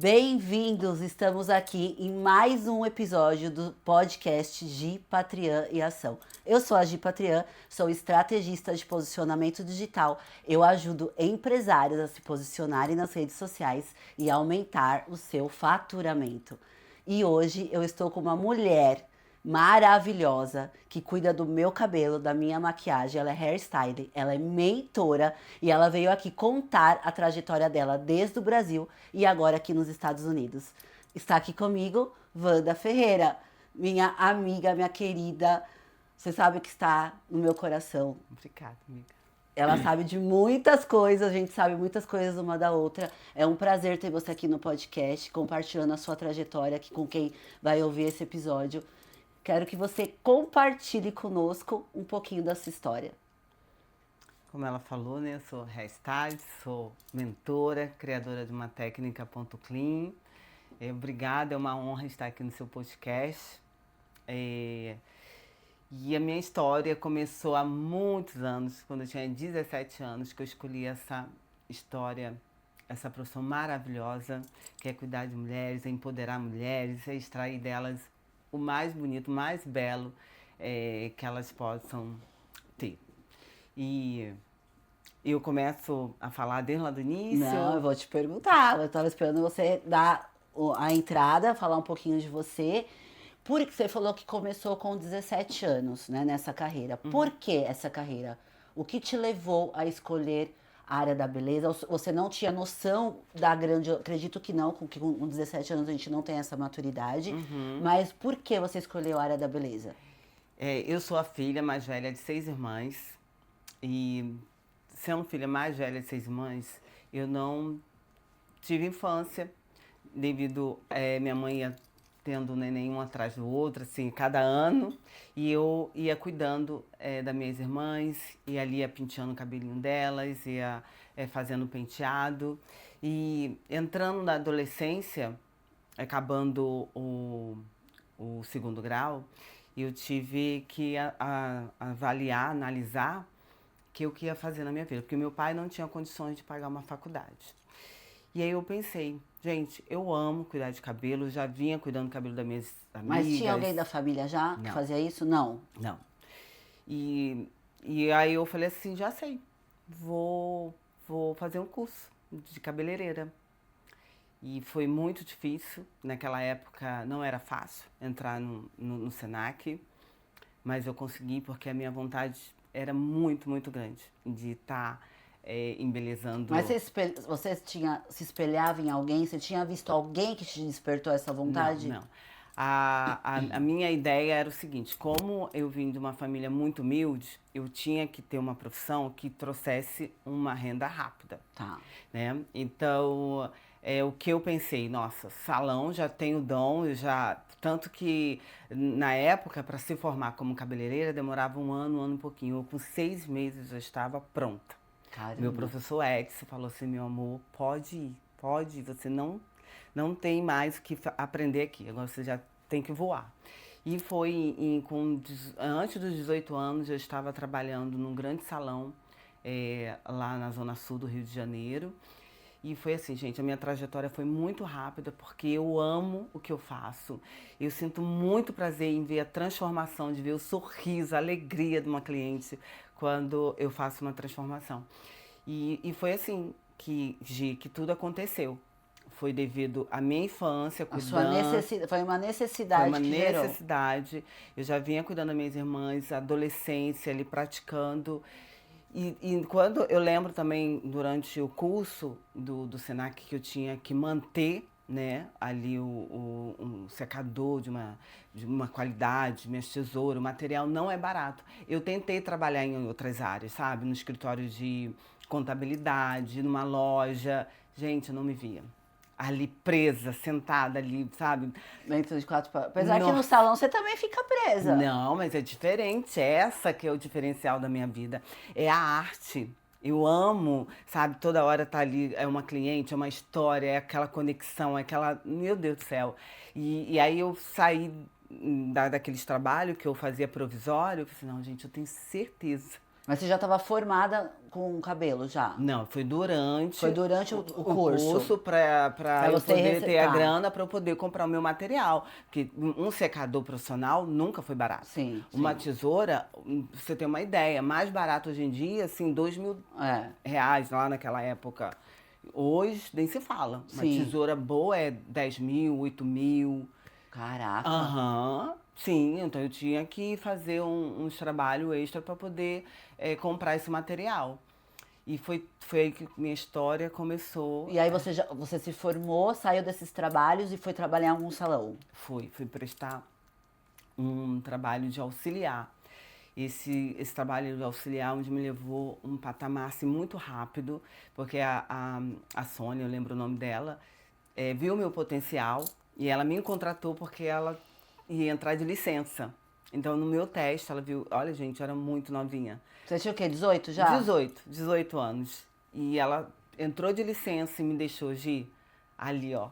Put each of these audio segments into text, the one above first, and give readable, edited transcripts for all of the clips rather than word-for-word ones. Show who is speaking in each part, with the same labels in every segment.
Speaker 1: Bem-vindos! Estamos aqui em mais um episódio do podcast Gi Patrian e Ação. Eu sou a Gi Patrian, sou estrategista de posicionamento digital. Eu ajudo empresários a se posicionarem nas redes sociais e aumentar o seu faturamento. E hoje eu estou com uma mulher maravilhosa que cuida do meu cabelo, da minha maquiagem. Ela é hairstyle, ela é mentora e ela veio aqui contar a trajetória dela desde o Brasil e agora aqui nos Estados Unidos. Está aqui comigo Wanda Ferreira, minha amiga, minha querida. Você sabe que está no meu coração.
Speaker 2: Obrigada, amiga.
Speaker 1: Ela sabe de muitas coisas, a gente sabe muitas coisas uma da outra. É um prazer ter você aqui no podcast, compartilhando a sua trajetória aqui com quem vai ouvir esse episódio. Quero que você compartilhe conosco um pouquinho da sua história.
Speaker 2: Como ela falou, né? Eu sou hairstylist, sou mentora, criadora de uma técnica ponto clean. Obrigada, é uma honra estar aqui no seu podcast. E a minha história começou há muitos anos, quando eu tinha 17 anos, que eu escolhi essa história, essa profissão maravilhosa, que é cuidar de mulheres, é empoderar mulheres, é extrair delas o mais bonito, o mais belo que elas possam ter. E eu começo a falar desde lá do início.
Speaker 1: Não, eu vou te perguntar. Eu estava esperando você dar a entrada, falar um pouquinho de você. Porque você falou que começou com 17 anos, né, nessa carreira. Por que essa carreira? O que te levou a escolher a área da beleza? Você não tinha noção da grande... Acredito que não, que com 17 anos a gente não tem essa maturidade. Mas por que você escolheu a área da beleza?
Speaker 2: Eu sou a filha mais velha de 6 irmãs. E sendo filha mais velha de 6 irmãs, eu não tive infância, devido minha mãe ia tendo neném um atrás do outro, assim, cada ano. E eu ia cuidando das minhas irmãs, ia ali penteando o cabelinho delas, ia fazendo penteado. E entrando na adolescência, acabando o segundo grau, eu tive que avaliar, analisar que eu queria fazer na minha vida, porque meu pai não tinha condições de pagar uma faculdade. E aí eu pensei, gente, eu amo cuidar de cabelo, já vinha cuidando do cabelo das minhas amigas.
Speaker 1: Mas tinha alguém da família já que fazia isso? Não.
Speaker 2: Não. E aí eu falei assim, já sei, vou fazer um curso de cabeleireira. E foi muito difícil, naquela época não era fácil entrar no Senac, mas eu consegui porque a minha vontade era muito, muito grande de estar embelezando.
Speaker 1: Mas você se espelhava em alguém? Você tinha visto alguém que te despertou essa vontade?
Speaker 2: Não. A minha ideia era o seguinte, como eu vim de uma família muito humilde, eu tinha que ter uma profissão que trouxesse uma renda rápida.
Speaker 1: Tá.
Speaker 2: Né? Então, o que eu pensei, nossa, salão já tenho dom, tanto que na época, para se formar como cabeleireira, demorava um ano e pouquinho. Eu com 6 meses já estava pronta.
Speaker 1: Caramba.
Speaker 2: Meu professor Edson falou assim, meu amor, pode ir, você não tem mais o que aprender aqui, agora você já tem que voar. E foi antes dos 18 anos, eu estava trabalhando num grande salão lá na Zona Sul do Rio de Janeiro. E foi assim, gente, a minha trajetória foi muito rápida, porque eu amo o que eu faço. Eu sinto muito prazer em ver a transformação, de ver o sorriso, a alegria de uma cliente quando eu faço uma transformação. E foi assim que tudo aconteceu. Foi devido à minha infância, cuidando...
Speaker 1: Foi uma necessidade.
Speaker 2: Foi uma necessidade. Eu já vinha cuidando das minhas irmãs, adolescência, ali praticando. E quando eu lembro também, durante o curso do Senac, que eu tinha que manter, né, ali um secador de uma qualidade, minhas tesouras, o material não é barato. Eu tentei trabalhar em outras áreas, sabe? No escritório de contabilidade, numa loja. Gente, eu não me via. Ali presa, sentada ali, sabe?
Speaker 1: Dentro de 4 paredes. Apesar que no salão você também fica presa.
Speaker 2: Não, mas é diferente. Essa que é o diferencial da minha vida. É a arte. Eu amo, sabe? Toda hora tá ali, é uma cliente, é uma história, é aquela conexão, é aquela... Meu Deus do céu. E aí eu saí daqueles trabalhos que eu fazia provisório. Eu falei assim, não, gente, eu tenho certeza.
Speaker 1: Mas você já estava formada com cabelo já?
Speaker 2: Não, foi durante,
Speaker 1: Foi durante o curso.
Speaker 2: para eu
Speaker 1: você
Speaker 2: poder ter a
Speaker 1: recetar.
Speaker 2: grana para eu poder comprar o meu material. Porque um secador profissional nunca foi barato.
Speaker 1: Sim,
Speaker 2: Uma
Speaker 1: sim.
Speaker 2: tesoura, pra você ter uma ideia, mais barato hoje em dia, assim, R$ 2.000 lá naquela época. Hoje nem se fala. Uma
Speaker 1: Sim.
Speaker 2: tesoura boa é 10.000, 8.000.
Speaker 1: Caraca.
Speaker 2: Aham, sim, então eu tinha que fazer uns trabalhos extra para poder comprar esse material. E foi aí que minha história começou.
Speaker 1: E aí você se formou, saiu desses trabalhos e foi trabalhar em algum salão.
Speaker 2: Fui prestar um trabalho de auxiliar. Esse trabalho de auxiliar onde me levou um patamar assim, muito rápido, porque a Sônia, eu lembro o nome dela, viu o meu potencial e ela me contratou porque ela ia entrar de licença. Então, no meu teste, ela viu, olha, gente, eu era muito novinha.
Speaker 1: Você tinha o quê? 18 já?
Speaker 2: 18 anos. E ela entrou de licença e me deixou, Gi, ali, ó,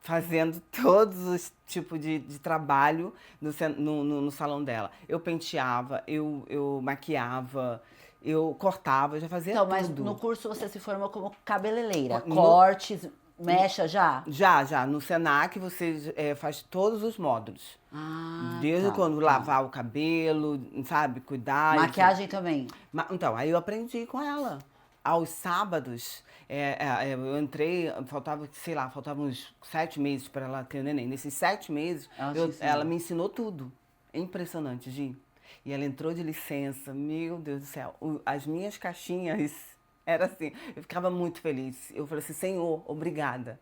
Speaker 2: fazendo todos os tipos de trabalho no salão dela. Eu penteava, eu maquiava, eu cortava, eu já fazia
Speaker 1: Então,
Speaker 2: tudo.
Speaker 1: mas no curso você se formou como cabeleireira.
Speaker 2: No-
Speaker 1: Cortes, mecha já?
Speaker 2: Já. No Senac você faz todos os módulos.
Speaker 1: Ah,
Speaker 2: Desde
Speaker 1: tá,
Speaker 2: quando
Speaker 1: tá.
Speaker 2: lavar o cabelo, sabe, cuidar.
Speaker 1: Maquiagem também.
Speaker 2: Então, aí eu aprendi com ela. Aos sábados, eu entrei, faltavam uns 7 meses para ela ter o neném. Nesses 7 meses,
Speaker 1: Ela te ensinou.
Speaker 2: ela me ensinou tudo. É impressionante, Gi. E ela entrou de licença, meu Deus do céu. As minhas caixinhas, era assim, eu ficava muito feliz. Eu falei assim, Senhor, obrigada.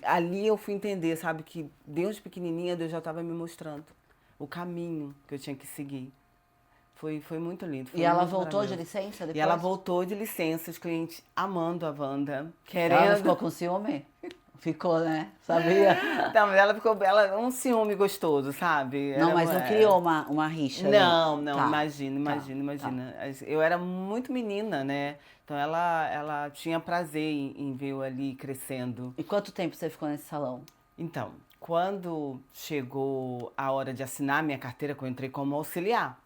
Speaker 2: Ali eu fui entender, sabe, que Deus pequenininha, Deus já estava me mostrando o caminho que eu tinha que seguir. Foi muito lindo. Foi
Speaker 1: E ela
Speaker 2: muito
Speaker 1: voltou de
Speaker 2: maravilhoso.
Speaker 1: licença depois?
Speaker 2: E ela voltou de licença, os clientes amando a Wanda,
Speaker 1: Ela não ficou
Speaker 2: querendo.
Speaker 1: com ciúme? Ficou, né? Sabia?
Speaker 2: Não, mas ela um ciúme gostoso, sabe?
Speaker 1: Não, mas não criou uma rixa ali.
Speaker 2: Não,
Speaker 1: Tá,
Speaker 2: imagina. Eu era muito menina, né? Então ela tinha prazer em ver eu ali crescendo.
Speaker 1: E quanto tempo você ficou nesse salão?
Speaker 2: Então, quando chegou a hora de assinar minha carteira, que eu entrei como auxiliar,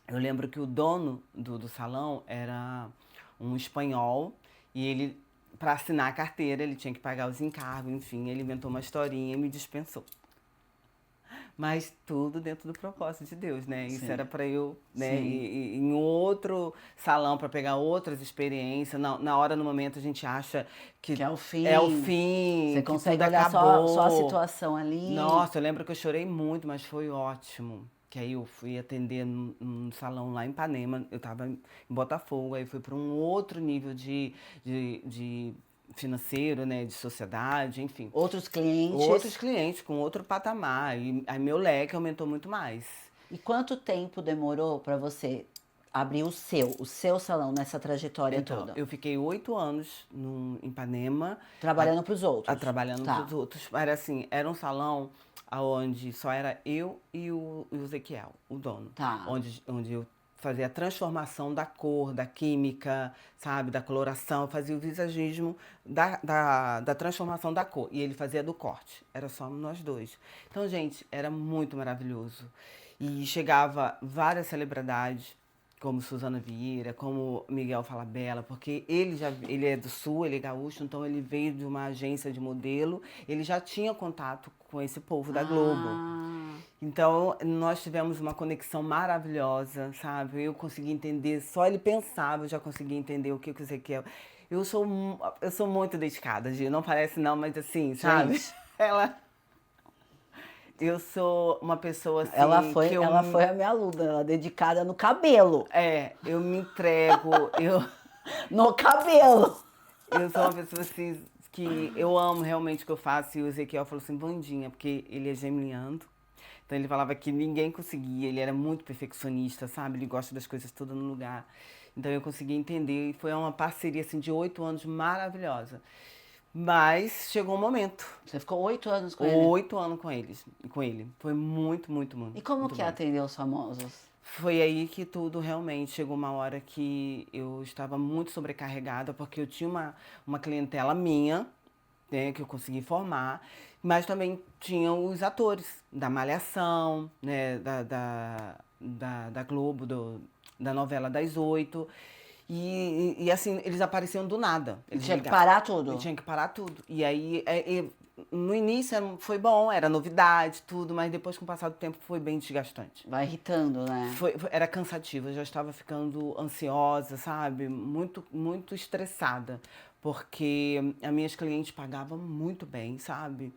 Speaker 2: eu lembro que o dono do salão era um espanhol e ele, para assinar a carteira, ele tinha que pagar os encargos, enfim, ele inventou uma historinha e me dispensou. Mas tudo dentro do propósito de Deus, né? Isso
Speaker 1: Sim.
Speaker 2: era para eu, né,
Speaker 1: Sim.
Speaker 2: ir em outro salão para pegar outras experiências. Na hora, no momento, a gente acha que
Speaker 1: é o fim.
Speaker 2: é o fim,
Speaker 1: Você
Speaker 2: que
Speaker 1: consegue
Speaker 2: tudo
Speaker 1: olhar
Speaker 2: acabou.
Speaker 1: só a situação ali.
Speaker 2: Nossa, eu lembro que eu chorei muito, mas foi ótimo. Que aí eu fui atender num salão lá em Ipanema, eu tava em Botafogo, aí fui para um outro nível de financeiro, né, de sociedade, enfim.
Speaker 1: Outros clientes.
Speaker 2: Outros clientes com outro patamar, e aí meu leque aumentou muito mais.
Speaker 1: E quanto tempo demorou para você abrir o seu salão nessa trajetória
Speaker 2: Então,
Speaker 1: toda?
Speaker 2: eu fiquei 8 anos em Ipanema.
Speaker 1: Trabalhando pros outros.
Speaker 2: Trabalhando
Speaker 1: Tá.
Speaker 2: pros outros. Era assim, era um salão onde só era eu e o Ezequiel, o dono.
Speaker 1: Tá.
Speaker 2: Onde eu fazia a transformação da cor, da química, sabe, da coloração. Eu fazia o visagismo da transformação da cor. E ele fazia do corte. Era só nós dois. Então, gente, era muito maravilhoso. E chegava várias celebridades, como Suzana Vieira, como Miguel Falabella, porque ele é do Sul, ele é gaúcho, então ele veio de uma agência de modelo, ele já tinha contato com esse povo da Globo. Então, nós tivemos uma conexão maravilhosa, sabe? Eu consegui entender, só ele pensava, eu já conseguia entender o que você quer. Eu sou muito dedicada, Gi, não parece não, mas assim, sabe?
Speaker 1: Gente.
Speaker 2: Eu sou uma pessoa assim.
Speaker 1: Ela foi a minha aluna, ela é dedicada no cabelo.
Speaker 2: Eu me entrego,
Speaker 1: No cabelo!
Speaker 2: eu sou uma pessoa assim que eu amo realmente o que eu faço. E o Ezequiel falou assim, Vandinha, porque ele é geminiano. Então ele falava que ninguém conseguia, ele era muito perfeccionista, sabe? Ele gosta das coisas todas no lugar. Então eu consegui entender e foi uma parceria assim de 8 anos maravilhosa. Mas chegou um momento.
Speaker 1: Você ficou 8 anos com ele?
Speaker 2: 8 anos com ele. Foi muito, muito, muito.
Speaker 1: E como
Speaker 2: muito
Speaker 1: que é atender os famosos?
Speaker 2: Foi aí que tudo realmente chegou uma hora que eu estava muito sobrecarregada, porque eu tinha uma clientela minha, né, que eu consegui formar, mas também tinham os atores da Malhação, né, da Globo, da novela das 8. E assim, eles apareciam do nada. Eles
Speaker 1: Tinha que
Speaker 2: ligavam.
Speaker 1: parar tudo.
Speaker 2: Eu tinha que parar tudo. E aí, no início foi bom, era novidade, tudo, mas depois, com o passar do tempo, foi bem desgastante.
Speaker 1: Vai irritando, né?
Speaker 2: Era cansativo, eu já estava ficando ansiosa, sabe? Muito, muito estressada. Porque as minhas clientes pagavam muito bem, sabe?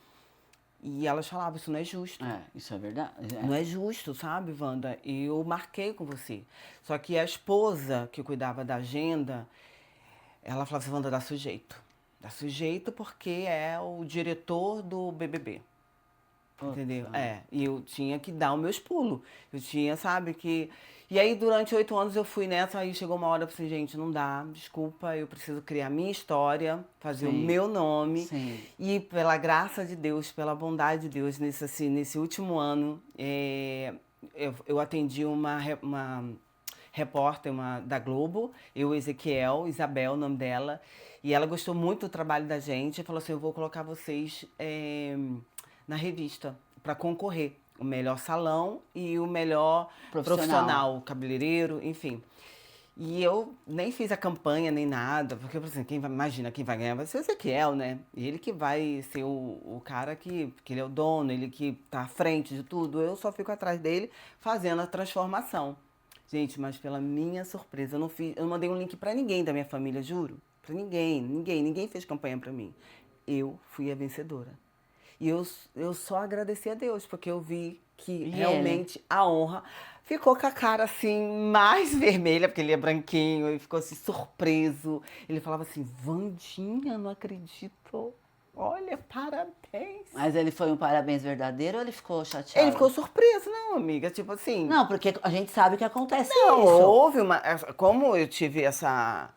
Speaker 2: E elas falavam, isso não é justo.
Speaker 1: Isso é verdade.
Speaker 2: Não é justo, sabe, Wanda? Eu marquei com você. Só que a esposa que cuidava da agenda, ela falava assim, Wanda, dá sujeito. Dá sujeito porque é o diretor do BBB. Entendeu? E eu tinha que dar os meus pulos. Eu tinha, sabe, que... E aí, durante 8 anos, eu fui nessa, aí chegou uma hora, eu falei assim, gente, não dá, desculpa, eu preciso criar a minha história, fazer o meu nome.
Speaker 1: Sim.
Speaker 2: E pela graça de Deus, pela bondade de Deus, nesse último ano, eu atendi uma repórter da Globo, Ezequiel, Isabel, o nome dela, e ela gostou muito do trabalho da gente e falou assim, eu vou colocar vocês na revista para concorrer. O melhor salão e o melhor profissional, cabeleireiro, enfim. E eu nem fiz a campanha, nem nada, porque eu falei assim, imagina, quem vai ganhar vai ser o Ezequiel, né? Ele que vai ser o cara que ele é o dono, ele que tá à frente de tudo. Eu só fico atrás dele fazendo a transformação. Gente, mas pela minha surpresa, eu não mandei um link pra ninguém da minha família, juro. Pra ninguém fez campanha pra mim. Eu fui a vencedora. E eu só agradeci a Deus, porque eu vi que realmente a honra ficou com a cara assim, mais vermelha, porque ele é branquinho, e ficou assim, surpreso. Ele falava assim, Wandinha, não acredito. Olha, parabéns.
Speaker 1: Mas ele foi um parabéns verdadeiro ou ele ficou chateado?
Speaker 2: Ele ficou surpreso, não, amiga, tipo assim...
Speaker 1: Não, porque a gente sabe que acontece
Speaker 2: Não,
Speaker 1: isso.
Speaker 2: houve uma... Como eu tive essa...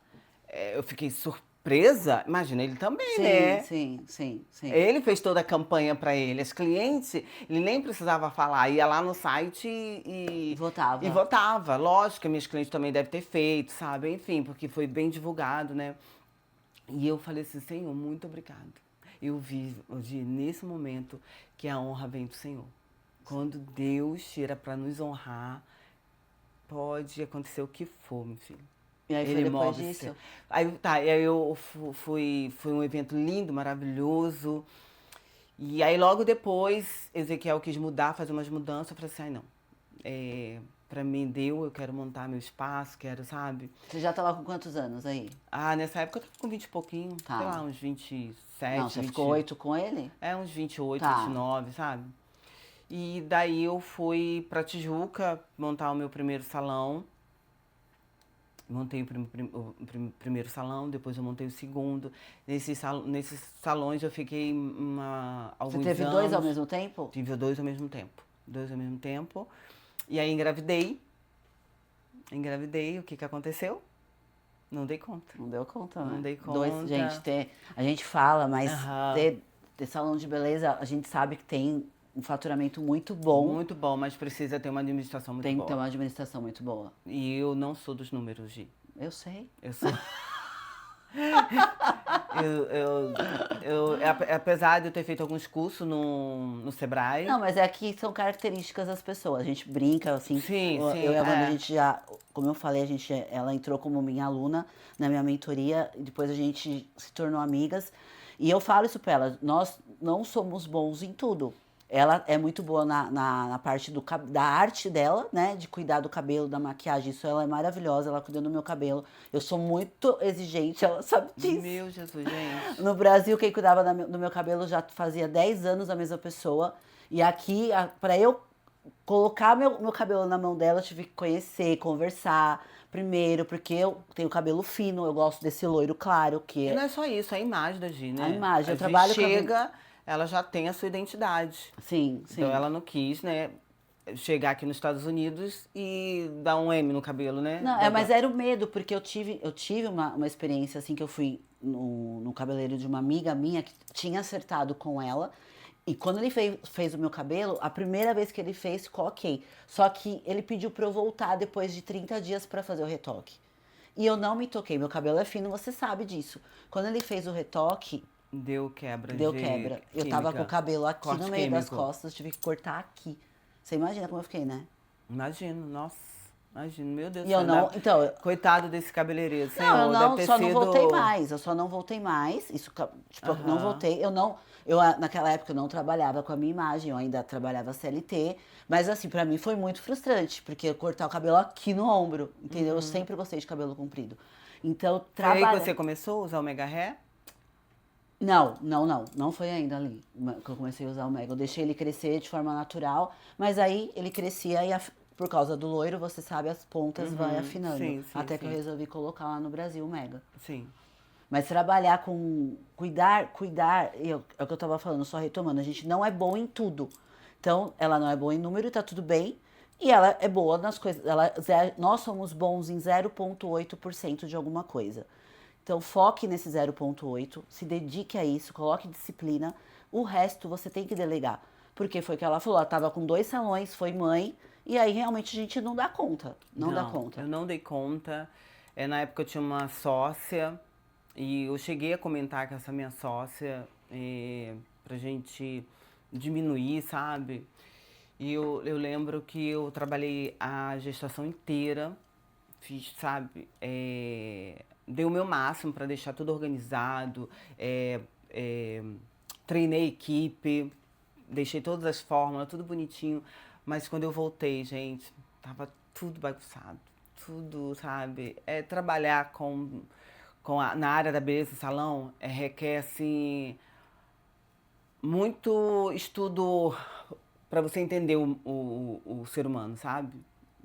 Speaker 2: Eu fiquei surpresa, imagina, ele também, né?
Speaker 1: Sim.
Speaker 2: Ele fez toda a campanha pra ele. As clientes, ele nem precisava falar, ia lá no site e
Speaker 1: Votava.
Speaker 2: E votava. Lógico que minhas clientes também devem ter feito, sabe? Enfim, porque foi bem divulgado, né? E eu falei assim, Senhor, muito obrigado. Eu vi nesse momento que a honra vem do Senhor. Quando Deus tira pra nos honrar, pode acontecer o que for, meu filho.
Speaker 1: E aí foi depois disso?
Speaker 2: Aí eu foi um evento lindo, maravilhoso. E aí logo depois, Ezequiel quis mudar, fazer umas mudanças. Eu falei assim, não, pra mim deu, eu quero montar meu espaço, quero, sabe?
Speaker 1: Você já tava com quantos anos aí?
Speaker 2: Nessa época eu tava com 20 e pouquinho, sei lá, uns 27,
Speaker 1: Não, você ficou 8 com ele?
Speaker 2: Uns 28, 29, sabe? E daí eu fui pra Tijuca montar o meu primeiro salão. Montei o primeiro salão, depois eu montei o segundo. Nesses salões eu fiquei alguns anos.
Speaker 1: Você teve 2 ao mesmo tempo?
Speaker 2: Tive 2 ao mesmo tempo. 2 ao mesmo tempo. E aí engravidei. O que aconteceu? Não dei conta.
Speaker 1: Não deu conta, né?
Speaker 2: Não dei conta.
Speaker 1: Gente, a gente fala, mas ter salão de beleza, a gente sabe que tem um faturamento muito bom.
Speaker 2: Muito bom, mas precisa ter uma administração muito boa.
Speaker 1: Tem que ter uma administração muito boa.
Speaker 2: E eu não sou dos números, Gi.
Speaker 1: Eu sei.
Speaker 2: Eu sou... apesar de eu ter feito alguns cursos no Sebrae...
Speaker 1: Não, mas é que são características das pessoas. A gente brinca, assim.
Speaker 2: Sim.
Speaker 1: Eu e a Wanda, a gente já... Como eu falei, ela entrou como minha aluna na minha mentoria. E depois a gente se tornou amigas. E eu falo isso pra ela. Nós não somos bons em tudo. Ela é muito boa na parte da arte dela, né? De cuidar do cabelo, da maquiagem. Isso ela é maravilhosa, ela cuida do meu cabelo. Eu sou muito exigente, ela sabe disso.
Speaker 2: Meu Jesus, gente.
Speaker 1: No Brasil, quem cuidava do meu cabelo já fazia 10 anos a mesma pessoa. E aqui, pra eu colocar meu cabelo na mão dela, eu tive que conhecer, conversar. Primeiro, porque eu tenho cabelo fino, eu gosto desse loiro claro.
Speaker 2: E não é só isso, a imagem da Gi, né?
Speaker 1: A imagem, eu
Speaker 2: Gi
Speaker 1: trabalho
Speaker 2: chega... Ela já tem a sua identidade.
Speaker 1: Sim.
Speaker 2: Então ela não quis, né, chegar aqui nos Estados Unidos e dar um M no cabelo, né?
Speaker 1: Não, mas era o medo, porque eu tive uma experiência assim que eu fui no cabeleireiro de uma amiga minha que tinha acertado com ela. E quando ele fez o meu cabelo, a primeira vez que ele fez, ficou ok. Só que ele pediu pra eu voltar depois de 30 dias pra fazer o retoque. E eu não me toquei. Meu cabelo é fino, você sabe disso. Quando ele fez o retoque...
Speaker 2: Deu quebra.
Speaker 1: Eu tava com o cabelo aqui
Speaker 2: Corte
Speaker 1: no meio das
Speaker 2: químico.
Speaker 1: costas, tive que cortar aqui. Você imagina como eu fiquei, né?
Speaker 2: Imagino, nossa. Imagina, meu Deus do
Speaker 1: E eu
Speaker 2: céu.
Speaker 1: não, então,
Speaker 2: Coitado desse cabeleireiro,
Speaker 1: não, eu
Speaker 2: Senhor, deve
Speaker 1: não,
Speaker 2: ter
Speaker 1: só não
Speaker 2: sido...
Speaker 1: voltei mais. Eu só não voltei mais. Isso, tipo, eu não
Speaker 2: Aham.
Speaker 1: voltei. Naquela época eu não trabalhava com a minha imagem, eu ainda trabalhava CLT. Mas assim, pra mim foi muito frustrante, porque eu cortar o cabelo aqui no ombro, entendeu? Eu sempre gostei de cabelo comprido. Então,
Speaker 2: Foi aí que
Speaker 1: trabalha.
Speaker 2: você começou a usar o Mega Hair?
Speaker 1: Não foi ainda ali que eu comecei a usar o Mega. Eu deixei ele crescer de forma natural, mas aí ele crescia e por causa do loiro, você sabe, as pontas vai afinando.
Speaker 2: Sim, sim,
Speaker 1: Até que eu
Speaker 2: sim.
Speaker 1: resolvi colocar lá no Brasil o Mega.
Speaker 2: Sim.
Speaker 1: Mas trabalhar com cuidar, é o que eu tava falando, só retomando, a gente não é bom em tudo. Então, ela não é boa em número e tá tudo bem. E ela é boa nas coisas. Nós somos bons em 0,8% de alguma coisa. Então, foque nesse 0,8, se dedique a isso, coloque disciplina. O resto você tem que delegar. Porque foi o que ela falou, ela tava com 2 salões, foi mãe, e aí realmente a gente não dá conta. Não dá
Speaker 2: Não,
Speaker 1: conta.
Speaker 2: eu não dei conta. Na época eu tinha uma sócia e eu cheguei a comentar com essa minha sócia pra gente diminuir, sabe? E eu lembro que eu trabalhei a gestação inteira, fiz, sabe? Dei o meu máximo para deixar tudo organizado, é, é, treinei equipe, deixei todas as fórmulas, tudo bonitinho. Mas quando eu voltei, gente, tava tudo bagunçado. Tudo, sabe? Trabalhar na área da beleza, salão, requer, assim, muito estudo para você entender o ser humano, sabe?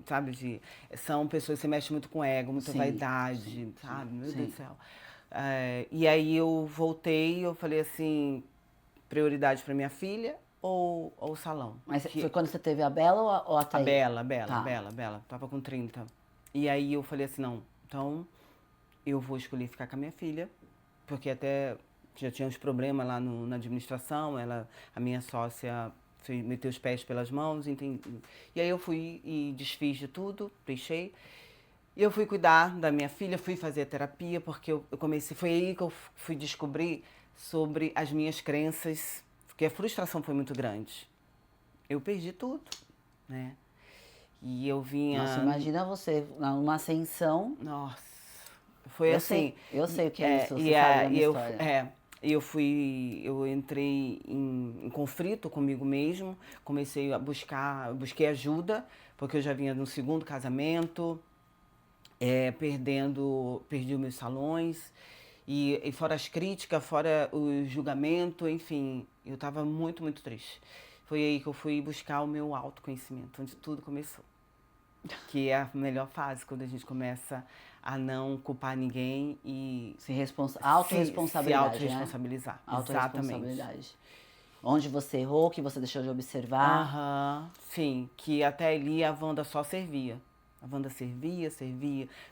Speaker 2: Sabe, são pessoas que se mexem muito com ego, muita
Speaker 1: Sim,
Speaker 2: vaidade, sabe? Meu Deus
Speaker 1: sim.
Speaker 2: do céu. E aí eu voltei, eu falei assim, prioridade para minha filha ou o salão?
Speaker 1: Mas foi
Speaker 2: Que
Speaker 1: quando você teve a Bela ou a
Speaker 2: a
Speaker 1: Thaís? Tá.
Speaker 2: Bela, tava com 30. E aí eu falei assim, não, então eu vou escolher ficar com a minha filha, porque até já tinha uns problemas lá na administração, a minha sócia meteu os pés pelas mãos, e aí eu fui e desfiz de tudo, deixei. E eu fui cuidar da minha filha, fui fazer terapia, porque eu comecei, foi aí que eu fui descobrir sobre as minhas crenças, porque a frustração foi muito grande. Eu perdi tudo, né? E eu
Speaker 1: Nossa,
Speaker 2: vinha.
Speaker 1: imagina você numa ascensão.
Speaker 2: Nossa, foi assim.
Speaker 1: Eu sei o que é
Speaker 2: É,
Speaker 1: isso, você
Speaker 2: e,
Speaker 1: sabe da
Speaker 2: é,
Speaker 1: minha
Speaker 2: e eu,
Speaker 1: história.
Speaker 2: eu entrei em conflito comigo mesmo, comecei a busquei ajuda, porque eu já vinha no segundo casamento, perdi os meus salões, e fora as críticas, fora o julgamento, enfim, eu estava muito, muito triste. Foi aí que eu fui buscar o meu autoconhecimento, onde tudo começou. Que é a melhor fase, quando a gente começa a não culpar ninguém e se
Speaker 1: Autorresponsabilidade, né?
Speaker 2: autorresponsabilizar. Exatamente.
Speaker 1: Autorresponsabilidade. Onde você errou, que você deixou de observar.
Speaker 2: Aham, sim, que até ali a Wanda só servia. A Wanda servia.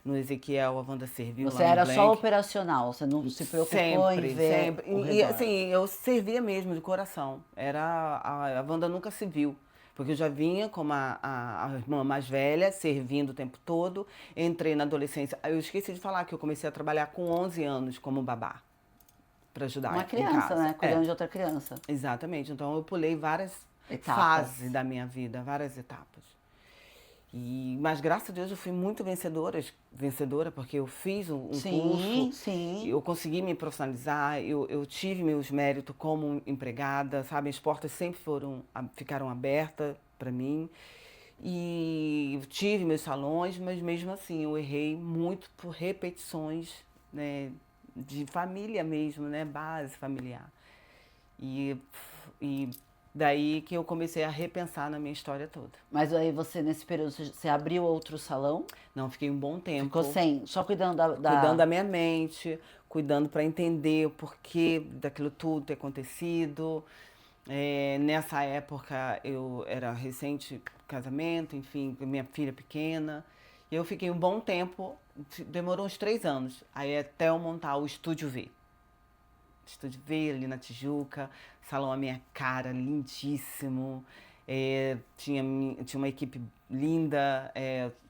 Speaker 2: No Ezequiel, a Wanda serviu
Speaker 1: Você
Speaker 2: lá no
Speaker 1: era só
Speaker 2: Blank.
Speaker 1: operacional, você não se preocupou em
Speaker 2: Sempre,
Speaker 1: ver
Speaker 2: sempre.
Speaker 1: o
Speaker 2: E
Speaker 1: redor.
Speaker 2: assim, eu servia mesmo de coração. A Wanda nunca se viu. Porque eu já vinha como a irmã mais velha, servindo o tempo todo. Entrei na adolescência. Eu esqueci de falar que eu comecei a trabalhar com 11 anos como babá, para
Speaker 1: Uma
Speaker 2: ajudar em
Speaker 1: criança,
Speaker 2: casa.
Speaker 1: né? Cuidando de outra criança.
Speaker 2: Exatamente. Então eu pulei várias
Speaker 1: Etapas.
Speaker 2: fases da minha vida, várias etapas. Mas graças a Deus eu fui muito vencedora, porque eu fiz um curso,
Speaker 1: Sim, sim.
Speaker 2: eu consegui me profissionalizar, eu tive meus méritos como empregada, sabe? As portas sempre ficaram abertas para mim. E tive meus salões, mas mesmo assim eu errei muito por repetições, né? De família mesmo, né? Base familiar. E, e daí que eu comecei a repensar na minha história toda.
Speaker 1: Mas aí você, nesse período, você abriu outro salão?
Speaker 2: Não, fiquei um bom
Speaker 1: Ficou
Speaker 2: tempo
Speaker 1: sem, só cuidando da,
Speaker 2: cuidando
Speaker 1: da...
Speaker 2: da minha mente, cuidando para entender o porquê daquilo tudo ter acontecido. Nessa época eu era recente casamento, enfim, com minha filha pequena. E eu fiquei um bom tempo, demorou uns 3 anos, aí até eu montar o Estúdio V. Estúdio V ali na Tijuca, salão à minha cara, lindíssimo. Tinha uma equipe linda,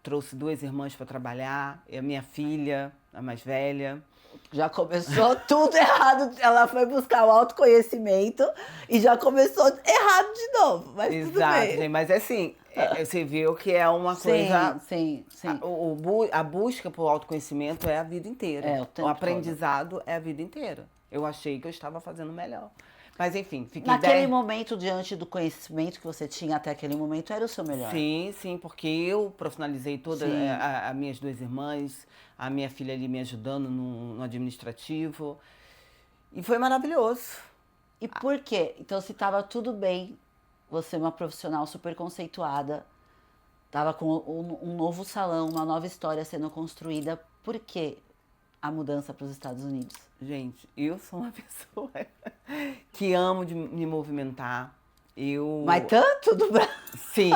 Speaker 2: trouxe 2 irmãs para trabalhar, a minha filha, a mais velha.
Speaker 1: Já começou tudo errado. Ela foi buscar o autoconhecimento e já começou errado de novo. Mas tudo
Speaker 2: Exato,
Speaker 1: bem.
Speaker 2: gente. Mas assim, você viu que é uma coisa.
Speaker 1: Sim.
Speaker 2: A busca por autoconhecimento é a vida inteira.
Speaker 1: É, o tempo todo.
Speaker 2: aprendizado é a vida inteira. Eu achei que eu estava fazendo melhor. Mas enfim, fiquei
Speaker 1: Naquele momento, diante do conhecimento que você tinha até aquele momento, era o seu melhor.
Speaker 2: Sim, porque eu profissionalizei todas
Speaker 1: Sim.
Speaker 2: as minhas duas irmãs, a minha filha ali me ajudando no administrativo. E foi maravilhoso.
Speaker 1: E por quê? Então, se estava tudo bem, você é uma profissional super conceituada, estava com um novo salão, uma nova história sendo construída, por que a mudança para os Estados Unidos?
Speaker 2: Gente, eu sou uma pessoa que amo de me movimentar.
Speaker 1: Mas tanto do Brasil.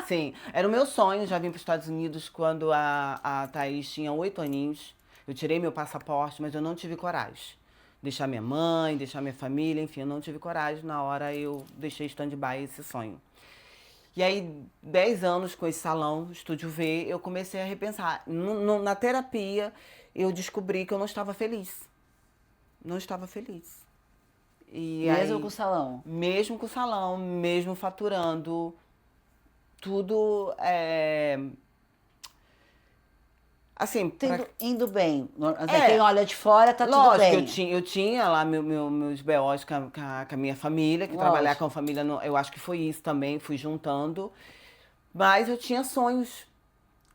Speaker 2: Sim. Era o meu sonho, já vim para os Estados Unidos quando a Thaís tinha 8 aninhos. Eu tirei meu passaporte, mas eu não tive coragem. Deixar minha mãe, deixar minha família, enfim, eu não tive coragem. Na hora eu deixei stand-by esse sonho. E aí, 10 anos com esse salão, Estúdio V, eu comecei a repensar. Na terapia, eu descobri que eu não estava feliz. Não estava feliz. E
Speaker 1: Mesmo
Speaker 2: aí,
Speaker 1: com o salão?
Speaker 2: mesmo com o salão, mesmo faturando, tudo assim,
Speaker 1: Indo bem. Quem olha de fora tá tudo bem.
Speaker 2: lógico, eu tinha lá meus BOs com a minha família, que
Speaker 1: Lógico.
Speaker 2: trabalhar com a família, eu acho que foi isso também, fui juntando. Mas eu tinha sonhos.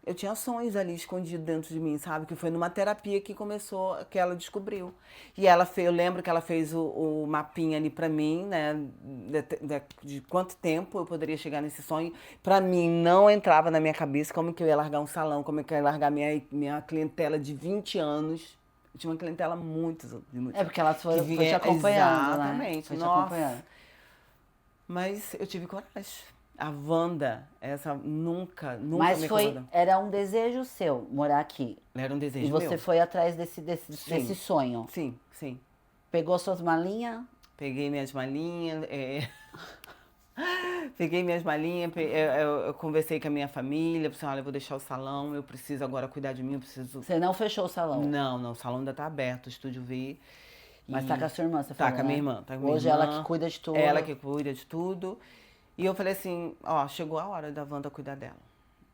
Speaker 2: Eu tinha sonhos ali escondidos dentro de mim, sabe? Que foi numa terapia que começou, que ela descobriu. E ela fez, eu lembro que ela fez o mapinha ali pra mim, né? De quanto tempo eu poderia chegar nesse sonho. Pra mim, não entrava na minha cabeça como que eu ia largar um salão, como que eu ia largar minha clientela de 20 anos. Eu tinha uma clientela muito.
Speaker 1: É porque ela foi te acompanhando,
Speaker 2: exatamente,
Speaker 1: né? Foi te
Speaker 2: nossa.
Speaker 1: acompanhando.
Speaker 2: Mas eu tive coragem. A Wanda, essa nunca
Speaker 1: Mas
Speaker 2: me incomodou.
Speaker 1: era um desejo seu morar aqui.
Speaker 2: Era um desejo
Speaker 1: E você
Speaker 2: meu.
Speaker 1: foi atrás desse sonho.
Speaker 2: Sim.
Speaker 1: Pegou suas malinhas?
Speaker 2: Peguei minhas malinhas, peguei minhas malinhas, eu conversei com a minha família, falei, olha, eu vou deixar o salão, eu preciso agora cuidar de mim, eu preciso...
Speaker 1: Você não fechou o salão?
Speaker 2: Não, o salão ainda tá aberto, o Estúdio V.
Speaker 1: Mas tá com a sua irmã, você
Speaker 2: Tá
Speaker 1: falou,
Speaker 2: com a minha
Speaker 1: né?
Speaker 2: irmã, tá com a minha
Speaker 1: Hoje
Speaker 2: irmã.
Speaker 1: ela que cuida de tudo.
Speaker 2: Ela que cuida de tudo. E eu falei assim, ó, chegou a hora da Wanda cuidar dela.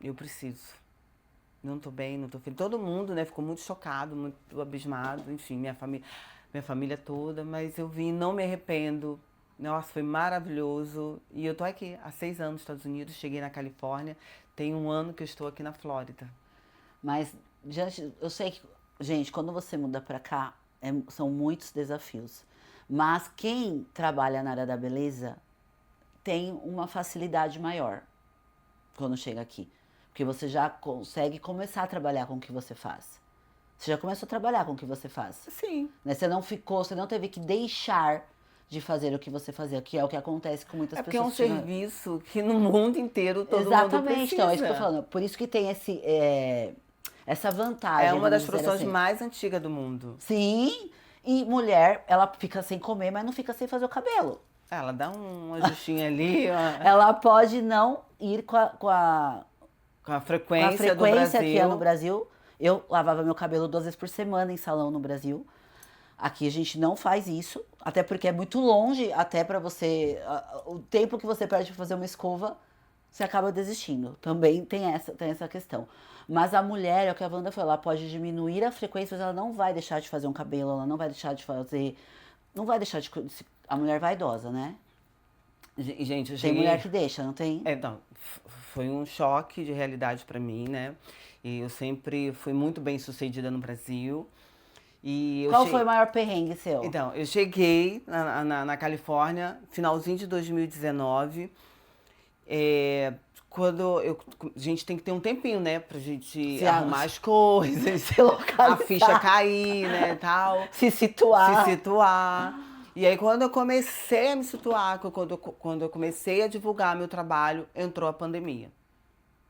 Speaker 2: Eu preciso. Não tô bem, não tô feliz. Todo mundo, né, ficou muito chocado, muito abismado, enfim, minha família toda, mas eu vim, não me arrependo. Nossa, foi maravilhoso. E eu tô aqui há 6 anos nos Estados Unidos, cheguei na Califórnia, tem 1 ano que eu estou aqui na Flórida.
Speaker 1: Mas, eu sei que, gente, quando você muda pra cá, são muitos desafios. Mas quem trabalha na área da beleza tem uma facilidade maior quando chega aqui. Porque você já consegue começar a trabalhar com o que você faz. Você já começou a trabalhar com o que você faz.
Speaker 2: Sim.
Speaker 1: Né? Você não teve que deixar de fazer o que você fazia, que é o que acontece com muitas
Speaker 2: Porque é
Speaker 1: pessoas.
Speaker 2: um serviço que no mundo inteiro todo mundo precisa.
Speaker 1: Exatamente, então é isso que eu tô falando. Por isso que tem essa vantagem.
Speaker 2: É uma das
Speaker 1: vamos dizer
Speaker 2: profissões
Speaker 1: assim.
Speaker 2: mais antigas do mundo.
Speaker 1: Sim, e mulher, ela fica sem comer, mas não fica sem fazer o cabelo.
Speaker 2: Ela dá um ajustinho ali, ó,
Speaker 1: Ela pode não ir com a
Speaker 2: frequência do Brasil.
Speaker 1: que é no Brasil. Eu lavava meu cabelo 2 vezes por semana em salão no Brasil. Aqui a gente não faz isso, até porque é muito longe, até pra você... O tempo que você perde pra fazer uma escova, você acaba desistindo. Também tem essa questão. Mas a mulher, é o que a Wanda falou, ela pode diminuir a frequência, mas ela não vai deixar de fazer um cabelo, ela não vai deixar de fazer... Não vai deixar de... A mulher vaidosa, né?
Speaker 2: Gente, eu
Speaker 1: Tem
Speaker 2: cheguei...
Speaker 1: mulher que deixa, não tem?
Speaker 2: Então, foi um choque de realidade pra mim, né? E eu sempre fui muito bem sucedida no Brasil. E
Speaker 1: Qual foi o maior perrengue seu?
Speaker 2: Então, eu cheguei na Califórnia, finalzinho de 2019. Quando a gente tem que ter um tempinho, né? Pra gente arrumar as coisas,
Speaker 1: Se localizar.
Speaker 2: a ficha cair, né, tal.
Speaker 1: Se situar.
Speaker 2: Se situar. E aí, quando eu comecei a me situar, quando eu comecei a divulgar meu trabalho, entrou a pandemia.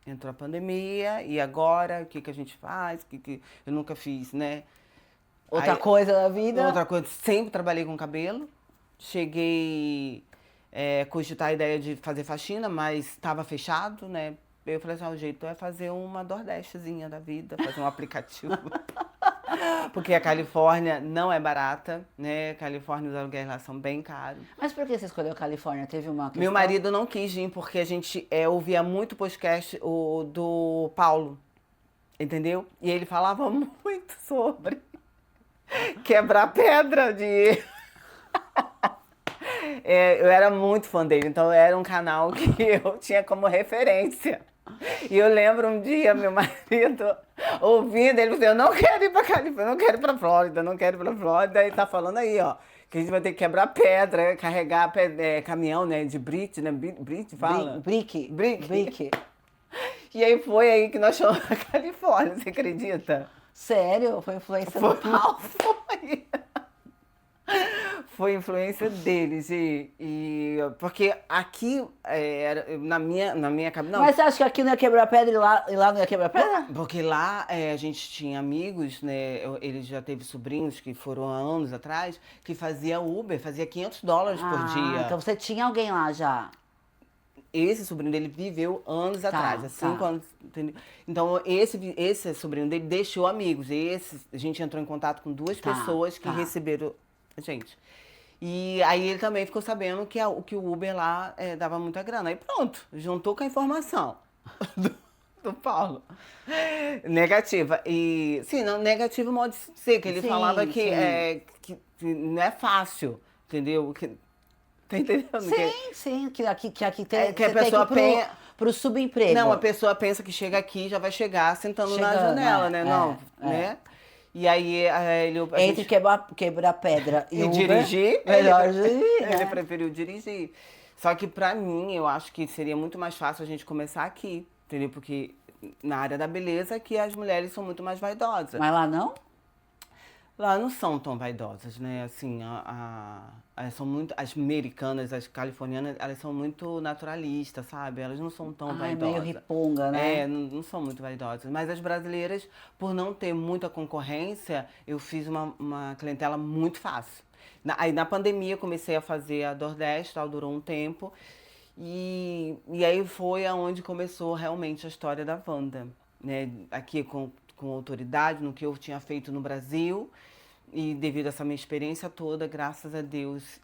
Speaker 2: Entrou a pandemia, e agora, o que a gente faz? Que eu nunca fiz, né?
Speaker 1: Outra coisa da vida.
Speaker 2: Outra coisa, sempre trabalhei com cabelo. Cheguei a cogitar a ideia de fazer faxina, mas estava fechado, né? Eu falei assim, o jeito é fazer uma DoorDashzinha da vida, fazer um aplicativo. Porque a Califórnia não é barata, né? Califórnia, os aluguéis lá são bem caros.
Speaker 1: Mas por que você escolheu Califórnia? Teve uma questão?
Speaker 2: Meu marido não quis vir porque a gente ouvia muito podcast do Paulo, entendeu? E ele falava muito sobre quebrar pedra de... eu era muito fã dele, então era um canal que eu tinha como referência. E eu lembro um dia, meu marido ouvindo, ele disse, eu não quero ir pra Califórnia, eu não quero ir pra Flórida, eu não quero ir pra Flórida. E tá falando aí, ó, que a gente vai ter que quebrar pedra, carregar caminhão, né, de brick, né, brick, fala?
Speaker 1: Brick.
Speaker 2: E aí foi aí que nós chamamos a Califórnia, você acredita?
Speaker 1: Sério? Foi influência do Paulo?
Speaker 2: Foi. Foi influência deles, porque aqui, na minha cabeça...
Speaker 1: Mas você acha que aqui não ia quebrar pedra e lá não ia quebrar pedra?
Speaker 2: Porque lá a gente tinha amigos, né? Ele já teve sobrinhos que foram há anos atrás, que fazia Uber, fazia $500 por dia.
Speaker 1: Então você tinha alguém lá já.
Speaker 2: Esse sobrinho dele viveu anos atrás, há 5 anos, entendeu? Então, esse sobrinho dele deixou amigos. A gente entrou em contato com 2 pessoas que receberam a gente. E aí ele também ficou sabendo que o Uber lá dava muita grana. Aí pronto, juntou com a informação do Paulo. Negativa. E, sim, não, negativa modo de ser, que ele falava que não é fácil, entendeu? Tá entendendo?
Speaker 1: Sim, que aqui tem
Speaker 2: que a pessoa
Speaker 1: pensa pro subemprego.
Speaker 2: Não, a pessoa pensa que chega aqui já vai chegar sentando na janela, né? Né? E aí
Speaker 1: Entre quebrar pedra e Uber,
Speaker 2: dirigir,
Speaker 1: melhor dirigir, né?
Speaker 2: Ele preferiu dirigir. Só que pra mim, eu acho que seria muito mais fácil a gente começar aqui, entendeu? Porque na área da beleza que as mulheres são muito mais vaidosas.
Speaker 1: Mas lá não?
Speaker 2: Lá não são tão vaidosas, né? Assim, elas são muito... As americanas, as californianas, elas são muito naturalistas, sabe? Elas não são tão vaidosas.
Speaker 1: Meio riponga, né?
Speaker 2: Não são muito vaidosas. Mas as brasileiras, por não ter muita concorrência, eu fiz uma clientela muito fácil. Aí na pandemia eu comecei a fazer a Nordeste, tal, durou um tempo. E aí foi aonde começou realmente a história da Wanda, né? Aqui com autoridade no que eu tinha feito no Brasil. E devido a essa minha experiência toda, graças a Deus,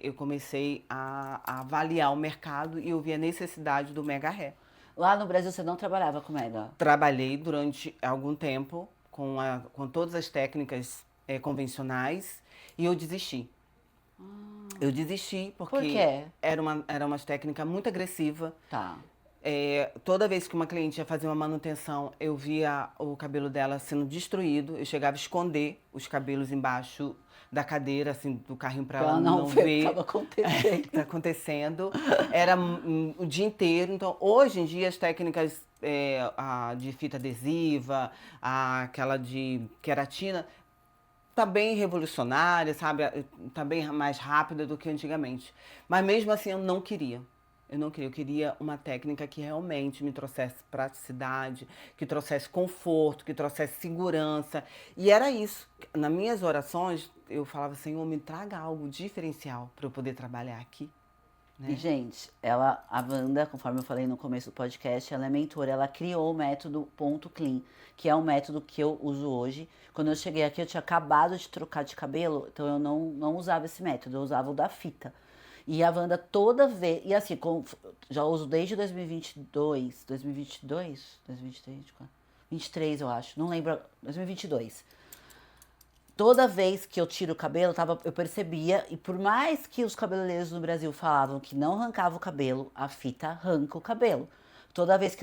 Speaker 2: eu comecei a avaliar o mercado e eu vi a necessidade do Mega Hair.
Speaker 1: Lá no Brasil você não trabalhava com Mega?
Speaker 2: Trabalhei durante algum tempo com todas as técnicas convencionais e eu desisti. Eu desisti porque
Speaker 1: Por quê?
Speaker 2: Era uma técnica muito agressiva.
Speaker 1: Tá.
Speaker 2: Toda vez que uma cliente ia fazer uma manutenção, eu via o cabelo dela sendo destruído. Eu chegava a esconder os cabelos embaixo da cadeira, assim, do carrinho para ela não ver o que
Speaker 1: estava acontecendo.
Speaker 2: tá acontecendo. Era o dia inteiro. Então, hoje em dia, as técnicas de fita adesiva, aquela de queratina, tá bem revolucionária, sabe? Tá bem mais rápida do que antigamente. Mas mesmo assim, eu não queria. Eu queria uma técnica que realmente me trouxesse praticidade, que trouxesse conforto, que trouxesse segurança. E era isso. Nas minhas orações, eu falava, Senhor, me traga algo diferencial para eu poder trabalhar aqui. Né?
Speaker 1: E, gente, a Wanda, conforme eu falei no começo do podcast, ela é mentora, ela criou o método Ponto Clean, que é um método que eu uso hoje. Quando eu cheguei aqui, eu tinha acabado de trocar de cabelo, então eu não usava esse método, eu usava o da fita. E a Wanda toda vez, e assim, já uso desde 2022, 23 eu acho, não lembro, 2022. Toda vez que eu tiro o cabelo, eu percebia, e por mais que os cabeleireiros no Brasil falavam que não arrancava o cabelo, a fita arranca o cabelo. Toda vez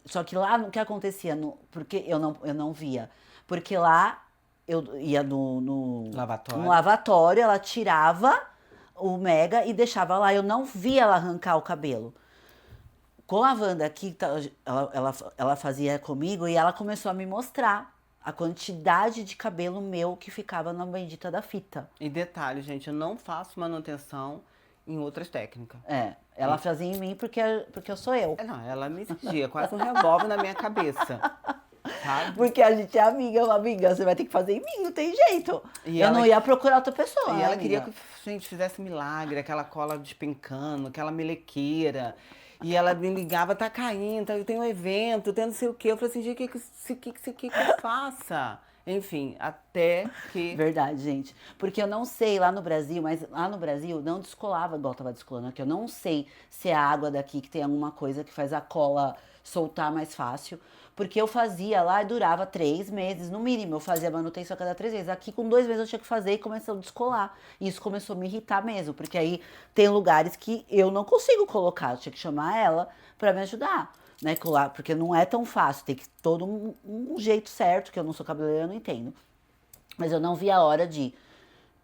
Speaker 1: só que lá o que acontecia, porque eu não via, porque lá eu ia no lavatório, ela tirava o Mega e deixava lá, eu não via ela arrancar o cabelo. Com a Wanda aqui, ela fazia comigo e ela começou a me mostrar a quantidade de cabelo meu que ficava na bendita da fita.
Speaker 2: E detalhe, gente, eu não faço manutenção em outras técnicas.
Speaker 1: Ela fazia em mim porque eu sou eu.
Speaker 2: Não, ela me exigia quase um revólver na minha cabeça. Sabe?
Speaker 1: Porque a gente é amiga, você vai ter que fazer em mim, não tem jeito. Eu não ia procurar outra pessoa.
Speaker 2: E ela queria que a gente fizesse milagre, aquela cola despencando, aquela melequeira. E ela me ligava, tá caindo, eu tenho um evento, tem não sei o quê. Eu falei assim, gente, o que você quer que eu faça? Enfim, até que...
Speaker 1: Verdade, gente. Porque eu não sei lá no Brasil, mas lá no Brasil não descolava igual tava descolando aqui. Eu não sei se é a água daqui que tem alguma coisa que faz a cola soltar mais fácil. Porque eu fazia lá e durava 3 meses, no mínimo. Eu fazia manutenção a cada 3 meses. Aqui com 2 meses eu tinha que fazer e começou a descolar. E isso começou a me irritar mesmo. Porque aí tem lugares que eu não consigo colocar. Eu tinha que chamar ela pra me ajudar. Né, colar, porque não é tão fácil, tem que todo um jeito certo, que eu não sou cabeleireira, eu não entendo. Mas eu não vi a hora de,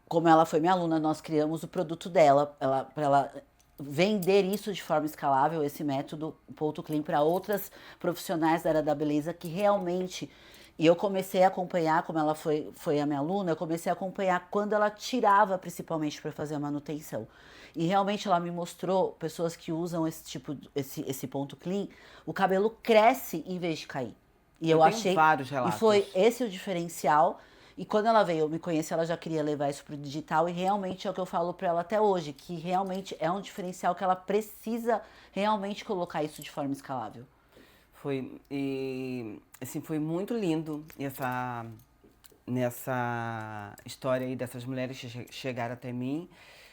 Speaker 1: como ela foi minha aluna, nós criamos o produto dela, para ela vender isso de forma escalável, esse método Ponto Clean, para outras profissionais da área da beleza que realmente. E eu comecei a acompanhar, como ela foi a minha aluna, eu comecei a acompanhar quando ela tirava, principalmente para fazer a manutenção. E realmente ela me mostrou pessoas que usam esse tipo, esse ponto clean, o cabelo cresce em vez de cair. E eu
Speaker 2: tenho
Speaker 1: achei.
Speaker 2: vários
Speaker 1: E
Speaker 2: relatos.
Speaker 1: foi esse o diferencial. E quando ela veio me conhecer, ela já queria levar isso pro digital. E realmente é o que eu falo pra ela até hoje, que realmente é um diferencial que ela precisa realmente colocar isso de forma escalável.
Speaker 2: Foi, e assim, foi muito lindo nessa história aí dessas mulheres que chegaram até mim,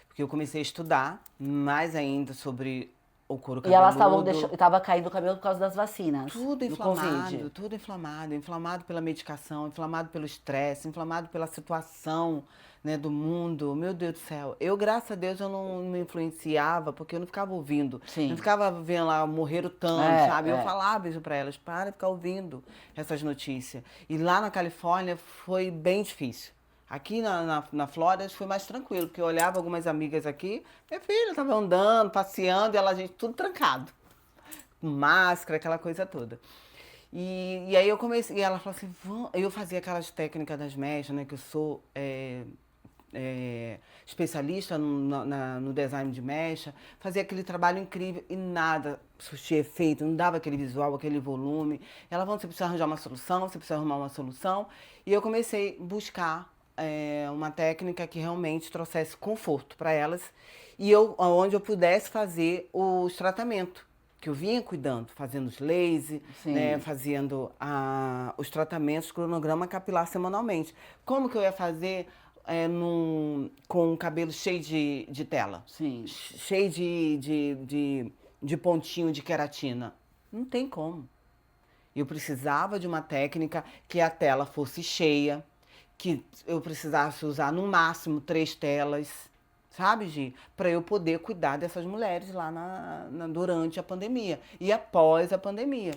Speaker 2: porque eu comecei a estudar mais ainda sobre o couro
Speaker 1: E elas
Speaker 2: cabeludo.
Speaker 1: tava caindo o cabelo por causa das vacinas.
Speaker 2: Tudo
Speaker 1: Do Covid.
Speaker 2: inflamado, tudo inflamado. Inflamado pela medicação, inflamado pelo estresse, inflamado pela situação, né, do mundo. Meu Deus do céu. Eu, graças a Deus, eu não me influenciava, porque eu não ficava ouvindo.
Speaker 1: Sim.
Speaker 2: Não ficava vendo lá, morreram tanto, sabe? Eu falava isso pra elas, para de ficar ouvindo essas notícias. E lá na Califórnia foi bem difícil. Aqui na Flórida foi mais tranquilo, porque eu olhava algumas amigas aqui, minha filha tava andando, passeando, e ela, gente, tudo trancado. Com máscara, aquela coisa toda. E aí eu comecei, e ela falou assim, eu fazia aquelas técnicas das mechas, né, que eu sou especialista no design de mecha, fazia aquele trabalho incrível e nada surtia efeito, não dava aquele visual, aquele volume. Ela falou, você precisa arranjar uma solução, você precisa arrumar uma solução. E eu comecei a buscar uma técnica que realmente trouxesse conforto para elas e onde eu pudesse fazer os tratamentos que eu vinha cuidando, fazendo os laser, né, fazendo os tratamentos, cronograma capilar semanalmente. Como que eu ia fazer com o cabelo cheio de tela?
Speaker 1: Sim.
Speaker 2: Cheio de pontinho de queratina? Não tem como. Eu precisava de uma técnica que a tela fosse cheia, que eu precisasse usar no máximo 3 telas, sabe, Gi? Para eu poder cuidar dessas mulheres lá durante a pandemia e após a pandemia.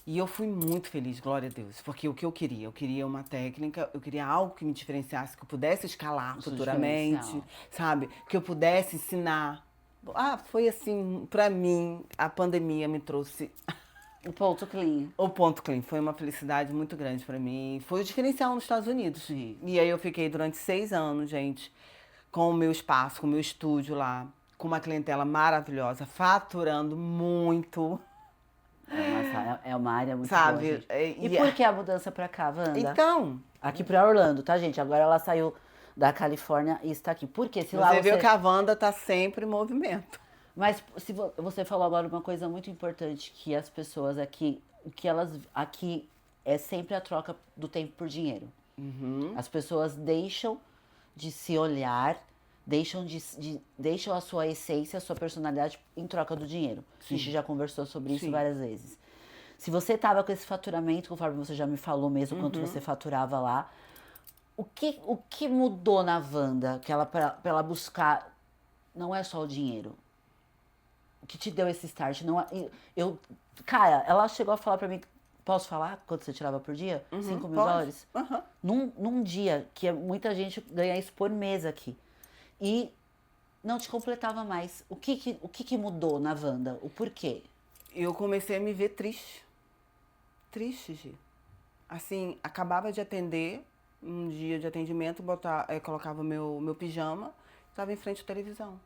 Speaker 2: E eu fui muito feliz, glória a Deus, porque o que eu queria uma técnica, eu queria algo que me diferenciasse, que eu pudesse escalar futuramente, sabe? Que eu pudesse ensinar. Foi assim, para mim, a pandemia me trouxe
Speaker 1: o Ponto Clean.
Speaker 2: O Ponto Clean foi uma felicidade muito grande para mim. Foi o diferencial nos Estados Unidos.
Speaker 1: Sim.
Speaker 2: E aí eu fiquei durante 6 anos, gente, com o meu espaço, com o meu estúdio lá, com uma clientela maravilhosa, faturando muito.
Speaker 1: É uma área muito
Speaker 2: Sabe?
Speaker 1: boa, gente. E por que a mudança pra cá, Wanda?
Speaker 2: Então...
Speaker 1: Aqui pra Orlando, tá, gente? Agora ela saiu da Califórnia e está aqui. Por quê? Se lá
Speaker 2: você viu que a Wanda tá sempre em movimento.
Speaker 1: Mas se você falou agora uma coisa muito importante, que as pessoas aqui, o que elas aqui é sempre a troca do tempo por dinheiro.
Speaker 2: Uhum.
Speaker 1: As pessoas deixam de se olhar, deixam a sua essência, a sua personalidade em troca do dinheiro. Sim. A gente já conversou sobre isso várias vezes. Se você tava com esse faturamento, conforme você já me falou mesmo, quanto você faturava lá, o que mudou na Wanda, que pra ela buscar, não é só o dinheiro, que te deu esse start? Não, cara, ela chegou a falar pra mim, posso falar quanto você tirava por dia? 5 mil dólares? Num dia, que muita gente ganha isso por mês aqui. E não te completava mais. O que mudou na Wanda? O porquê?
Speaker 2: Eu comecei a me ver triste. Triste, Gi. Assim, acabava de atender, um dia de atendimento, colocava meu pijama, estava em frente à televisão.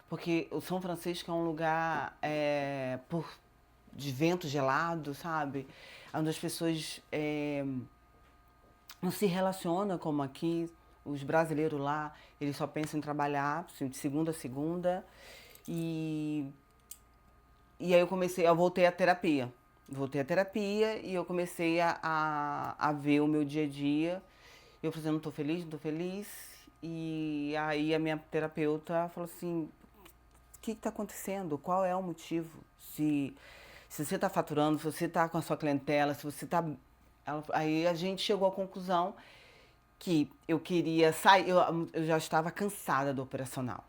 Speaker 2: Porque o São Francisco é um lugar de vento gelado, sabe? Onde as pessoas não se relacionam como aqui. Os brasileiros lá, eles só pensam em trabalhar assim, de segunda a segunda. E aí eu voltei à terapia. Voltei à terapia e eu comecei a ver o meu dia a dia. Eu falei assim, não tô feliz, não tô feliz. E aí a minha terapeuta falou assim, o que está acontecendo? Qual é o motivo? Se você está faturando, se você está com a sua clientela, se você está... Aí a gente chegou à conclusão que eu queria sair, eu já estava cansada do operacional.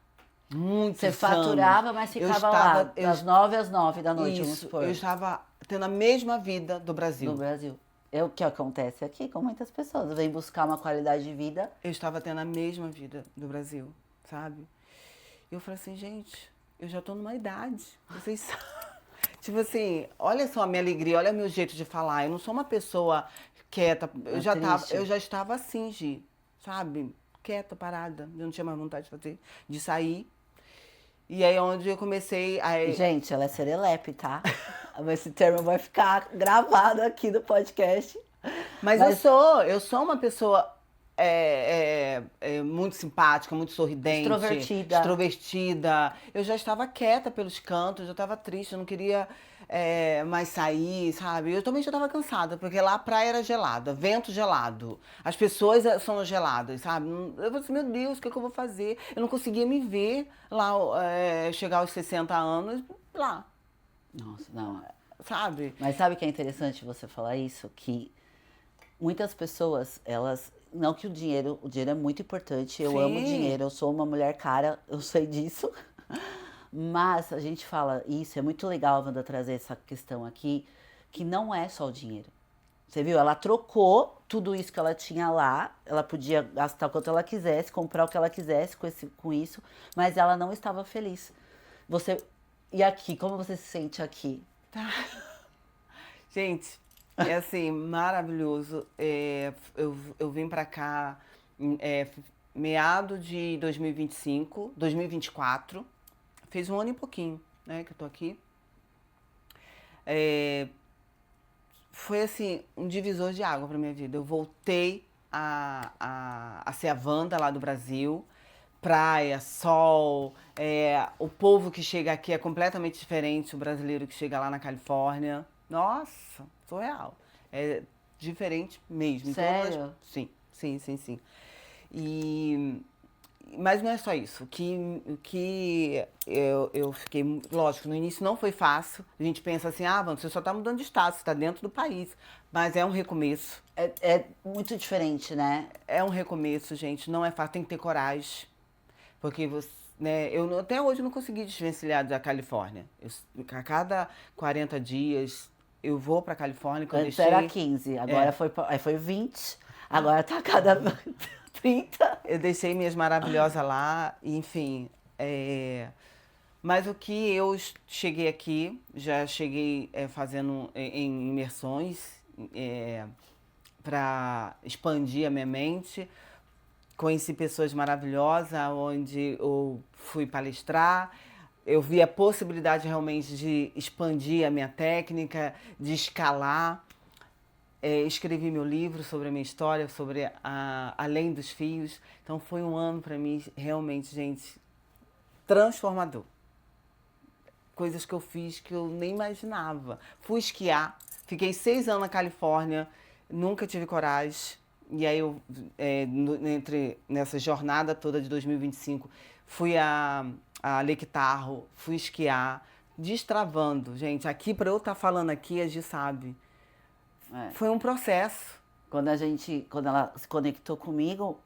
Speaker 2: Muitos
Speaker 1: Você
Speaker 2: anos.
Speaker 1: faturava, mas ficava lá, das 9 às 9 da noite, vamos
Speaker 2: Isso,
Speaker 1: supor.
Speaker 2: eu estava tendo a mesma vida do Brasil.
Speaker 1: No Brasil. É o que acontece aqui com muitas pessoas. Vem buscar uma qualidade de vida.
Speaker 2: Eu estava tendo a mesma vida do Brasil, sabe? Eu falei assim, gente, eu já tô numa idade, vocês sabem. Tipo assim, olha só a minha alegria, olha o meu jeito de falar. Eu não sou uma pessoa quieta. Eu já estava assim, Gi, sabe? Quieta, parada. Eu não tinha mais vontade de fazer, de sair. E aí onde eu comecei a...
Speaker 1: Gente, ela é serelepe, tá? Esse termo vai ficar gravado aqui no podcast.
Speaker 2: Mas eu sou uma pessoa muito simpática, muito sorridente. Extrovertida. Eu já estava quieta pelos cantos, eu já estava triste, eu não queria mais sair, sabe? Eu também já estava cansada, porque lá a praia era gelada, vento gelado. As pessoas são geladas, sabe? Eu falei assim, meu Deus, o que é que eu vou fazer? Eu não conseguia me ver lá, chegar aos 60 anos, lá.
Speaker 1: Nossa, não.
Speaker 2: Sabe?
Speaker 1: Mas sabe o que é interessante você falar isso? Que muitas pessoas, elas... Não que o dinheiro é muito importante, eu amo dinheiro, eu sou uma mulher cara, eu sei disso. Mas a gente fala isso, é muito legal, Wanda, trazer essa questão aqui, que não é só o dinheiro. Você viu? Ela trocou tudo isso que ela tinha lá, ela podia gastar o quanto ela quisesse, comprar o que ela quisesse com isso, mas ela não estava feliz. E aqui, como você se sente aqui?
Speaker 2: Tá. Gente, é assim, maravilhoso. Eu vim pra cá meado de 2025, 2024. Fez um ano e pouquinho, né, que eu tô aqui. Foi assim, um divisor de água pra minha vida. Eu voltei a ser a Wanda lá do Brasil. Praia, sol, o povo que chega aqui é completamente diferente do brasileiro que chega lá na Califórnia. Nossa, surreal. É diferente mesmo.
Speaker 1: Sério?
Speaker 2: Sim, sim, sim, sim. Mas não é só isso. O que eu fiquei... Lógico, no início não foi fácil. A gente pensa assim, Wanda, você só tá mudando de estado, você tá dentro do país. Mas é um recomeço.
Speaker 1: É muito diferente, né?
Speaker 2: É um recomeço, gente. Não é fácil, tem que ter coragem. Porque você, né, eu até hoje não consegui desvencilhar da Califórnia. A cada 40 dias eu vou pra Califórnia.
Speaker 1: Antes era 15, agora foi 20, agora tá a cada 30.
Speaker 2: Eu deixei minhas maravilhosas lá, enfim. Mas o que eu cheguei aqui, já cheguei fazendo em imersões para expandir a minha mente. Conheci pessoas maravilhosas, onde eu fui palestrar. Eu vi a possibilidade realmente de expandir a minha técnica, de escalar. Escrevi meu livro sobre a minha história, sobre Além dos Fios. Então foi um ano para mim realmente, gente, transformador. Coisas que eu fiz que eu nem imaginava. Fui esquiar, fiquei 6 anos na Califórnia, nunca tive coragem. E aí eu, nessa jornada toda de 2025, fui a Lake Tahoe, fui esquiar, destravando. Gente, aqui para eu estar falando aqui, a Gi sabe. Foi um processo.
Speaker 1: Quando ela se conectou comigo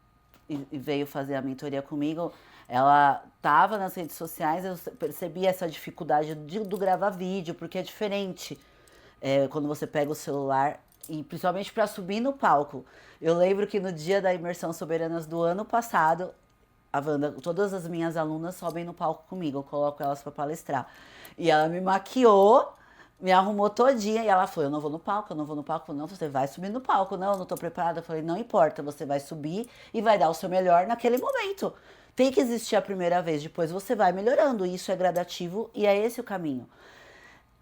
Speaker 1: e veio fazer a mentoria comigo, ela tava nas redes sociais, eu percebi essa dificuldade do gravar vídeo, porque é diferente quando você pega o celular e principalmente para subir no palco. Eu lembro que no dia da imersão Soberanas do ano passado, a Wanda, todas as minhas alunas sobem no palco comigo, eu coloco elas para palestrar. E ela me maquiou, me arrumou todinha e ela falou, eu não vou no palco, eu não vou no palco. Não, você vai subir no palco. Não, eu não tô preparada. Eu falei, não importa, você vai subir e vai dar o seu melhor naquele momento. Tem que existir a primeira vez, depois você vai melhorando. Isso é gradativo e é esse o caminho.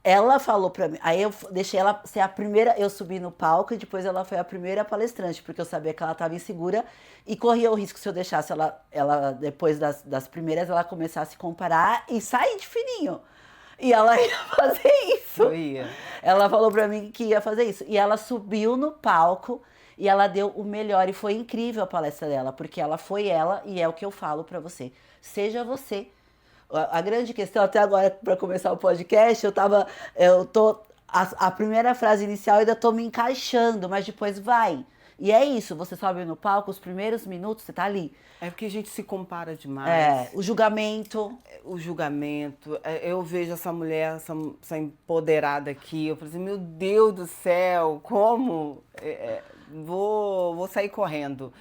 Speaker 1: Ela falou pra mim, aí eu deixei ela ser a primeira, eu subi no palco e depois ela foi a primeira palestrante, porque eu sabia que ela estava insegura e corria o risco se eu deixasse ela depois das primeiras, ela começar a se comparar e sair de fininho. E ela ia fazer isso.
Speaker 2: Eu ia.
Speaker 1: Ela falou pra mim que ia fazer isso. E ela subiu no palco e ela deu o melhor. E foi incrível a palestra dela, porque ela foi ela e é o que eu falo pra você. Seja você. A grande questão, até agora, pra começar o podcast, a primeira frase inicial eu ainda tô me encaixando, mas depois vai. E é isso, você sobe no palco, os primeiros minutos você tá ali.
Speaker 2: É porque a gente se compara demais.
Speaker 1: O julgamento.
Speaker 2: O julgamento. Eu vejo essa mulher, essa empoderada aqui. Eu falei assim, meu Deus do céu, como? Vou sair correndo.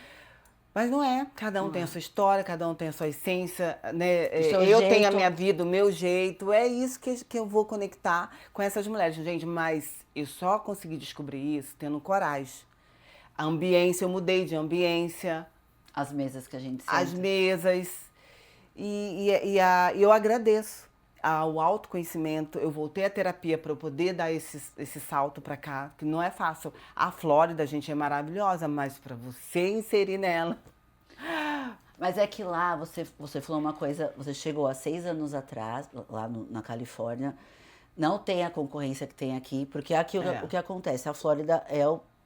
Speaker 2: Mas não é. Cada um tem a sua história, cada um tem a sua essência, né? Eu tenho a minha vida, o meu jeito. É isso que eu vou conectar com essas mulheres. Gente, mas eu só consegui descobrir isso tendo coragem. A ambiência, eu mudei de ambiência.
Speaker 1: As mesas que a gente senta.
Speaker 2: As mesas. E eu agradeço ao autoconhecimento. Eu voltei à terapia para eu poder dar esse salto para cá, que não é fácil. A Flórida, gente, é maravilhosa, mas para você inserir nela...
Speaker 1: Mas é que lá, você falou uma coisa, você chegou há 6 anos atrás, lá na Califórnia, não tem a concorrência que tem aqui, porque aqui o que acontece, a Flórida